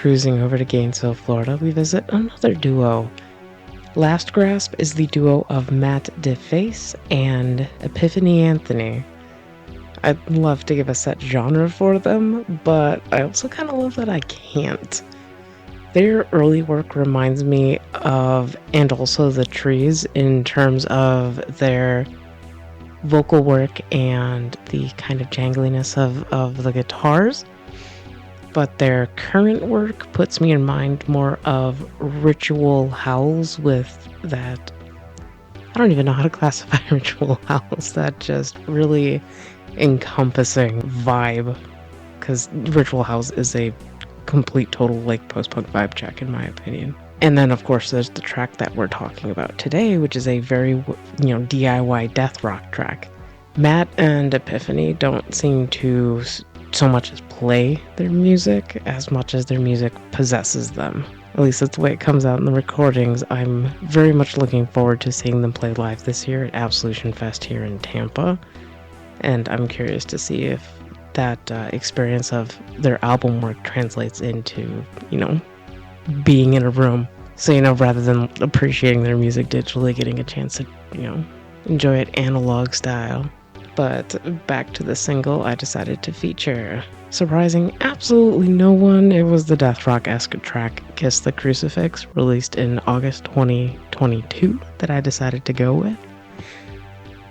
H: cruising over to Gainesville, Florida, we visit another duo. Last Grasp is the duo of Matt DeFace and Epiphany Anthony. I'd love to give a set genre for them, but I also kind of love that I can't. Their early work reminds me of And Also the Trees in terms of their vocal work and the kind of jangliness of the guitars. But their current work puts me in mind more of Ritual Howls with that, I don't even know how to classify Ritual Howls, that just really encompassing vibe. Because Ritual Howls is a complete total like post-punk vibe check in my opinion. And then of course there's the track that we're talking about today, which is a very DIY death rock track. Matt and Epiphany don't seem to so much as play their music as much as their music possesses them. At least that's the way it comes out in the recordings. I'm very much looking forward to seeing them play live this year at Absolution Fest here in Tampa, and I'm curious to see if that experience of their album work translates into, being in a room. So, rather than appreciating their music digitally, getting a chance to, enjoy it analog style. But back to the single I decided to feature. Surprising absolutely no one, it was the death rock-esque track Kiss the Crucifix, released in August 2022, that I decided to go with.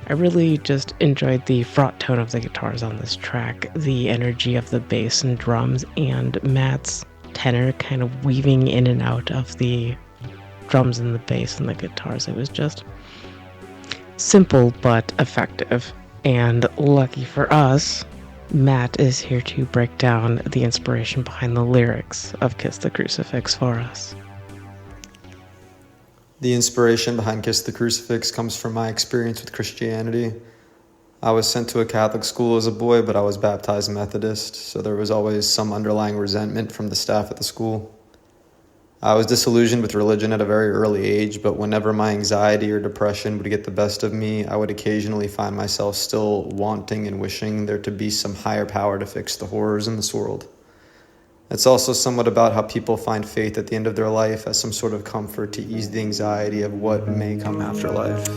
H: I really just enjoyed the fraught tone of the guitars on this track, the energy of the bass and drums, and Matt's tenor kind of weaving in and out of the drums and the bass and the guitars. It was just simple but effective. And lucky for us, Matt is here to break down the inspiration behind the lyrics of Kiss the Crucifix for us.
J: The inspiration behind Kiss the Crucifix comes from my experience with Christianity. I was sent to a Catholic school as a boy, but I was baptized Methodist, so there was always some underlying resentment from the staff at the school. I was disillusioned with religion at a very early age, but whenever my anxiety or depression would get the best of me, I would occasionally find myself still wanting and wishing there to be some higher power to fix the horrors in this world. It's also somewhat about how people find faith at the end of their life as some sort of comfort to ease the anxiety of what may come after life.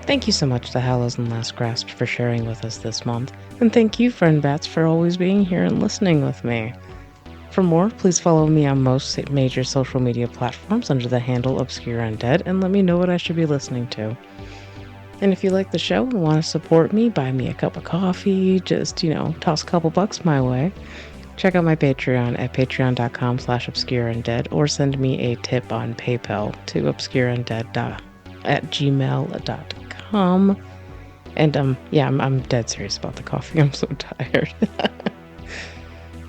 H: Thank you so much to Hallows and Last Grasp for sharing with us this month, and thank you, friend bats, for always being here and listening with me. For more, please follow me on most major social media platforms under the handle Obscura Undead, and let me know what I should be listening to. And if you like the show and want to support me, buy me a cup of coffee, just, toss a couple bucks my way, check out my Patreon at patreon.com/obscuraundead, or send me a tip on PayPal to obscuraundead@gmail.com. And I'm dead serious about the coffee. I'm so tired.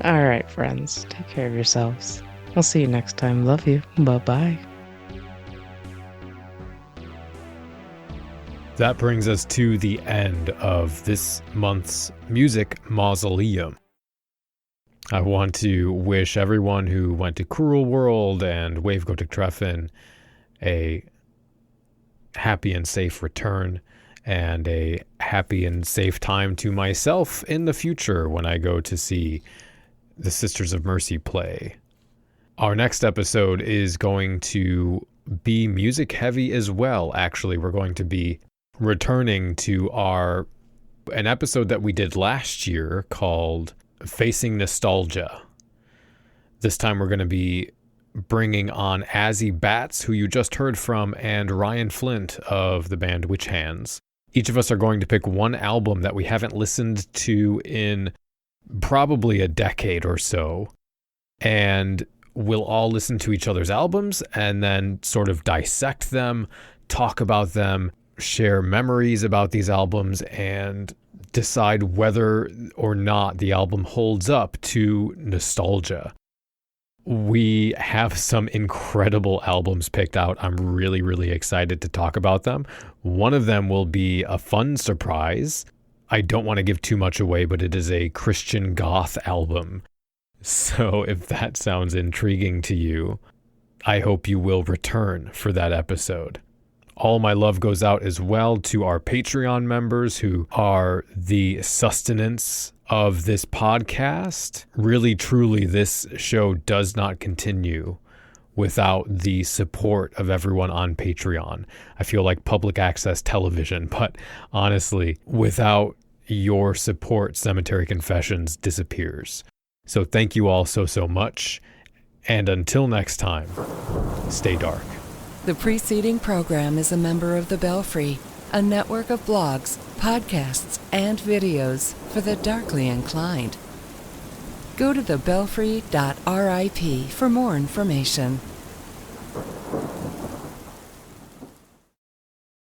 H: All right, friends, take care of yourselves. I'll see you next time. Love you. Bye-bye.
B: That brings us to the end of this month's Music Mausoleum. I want to wish everyone who went to Cruel World and Wave Gotik Treffen a happy and safe return, and a happy and safe time to myself in the future when I go to see the Sisters of Mercy play. Our next episode is going to be music heavy as well. Actually, we're going to be returning to an episode that we did last year called Facing Nostalgia. This time we're going to be bringing on Azzy Bats, who you just heard from, and Ryan Flint of the band Witch Hands. Each of us are going to pick one album that we haven't listened to in probably a decade or so, and we'll all listen to each other's albums and then sort of dissect them, talk about them, share memories about these albums, and decide whether or not the album holds up to nostalgia. We have some incredible albums picked out. I'm really, really excited to talk about them. One of them will be a fun surprise. I don't want to give too much away, but it is a Christian goth album. So if that sounds intriguing to you, I hope you will return for that episode. All my love goes out as well to our Patreon members, who are the sustenance of this podcast. Really, truly, this show does not continue without the support of everyone on Patreon. I feel like public access television, but honestly, without your support, Cemetery Confessions disappears. So thank you all so much. And until next time, stay dark.
A: The preceding program is a member of the Belfry, a network of blogs, podcasts, and videos for the darkly inclined. Go to thebelfry.rip for more information.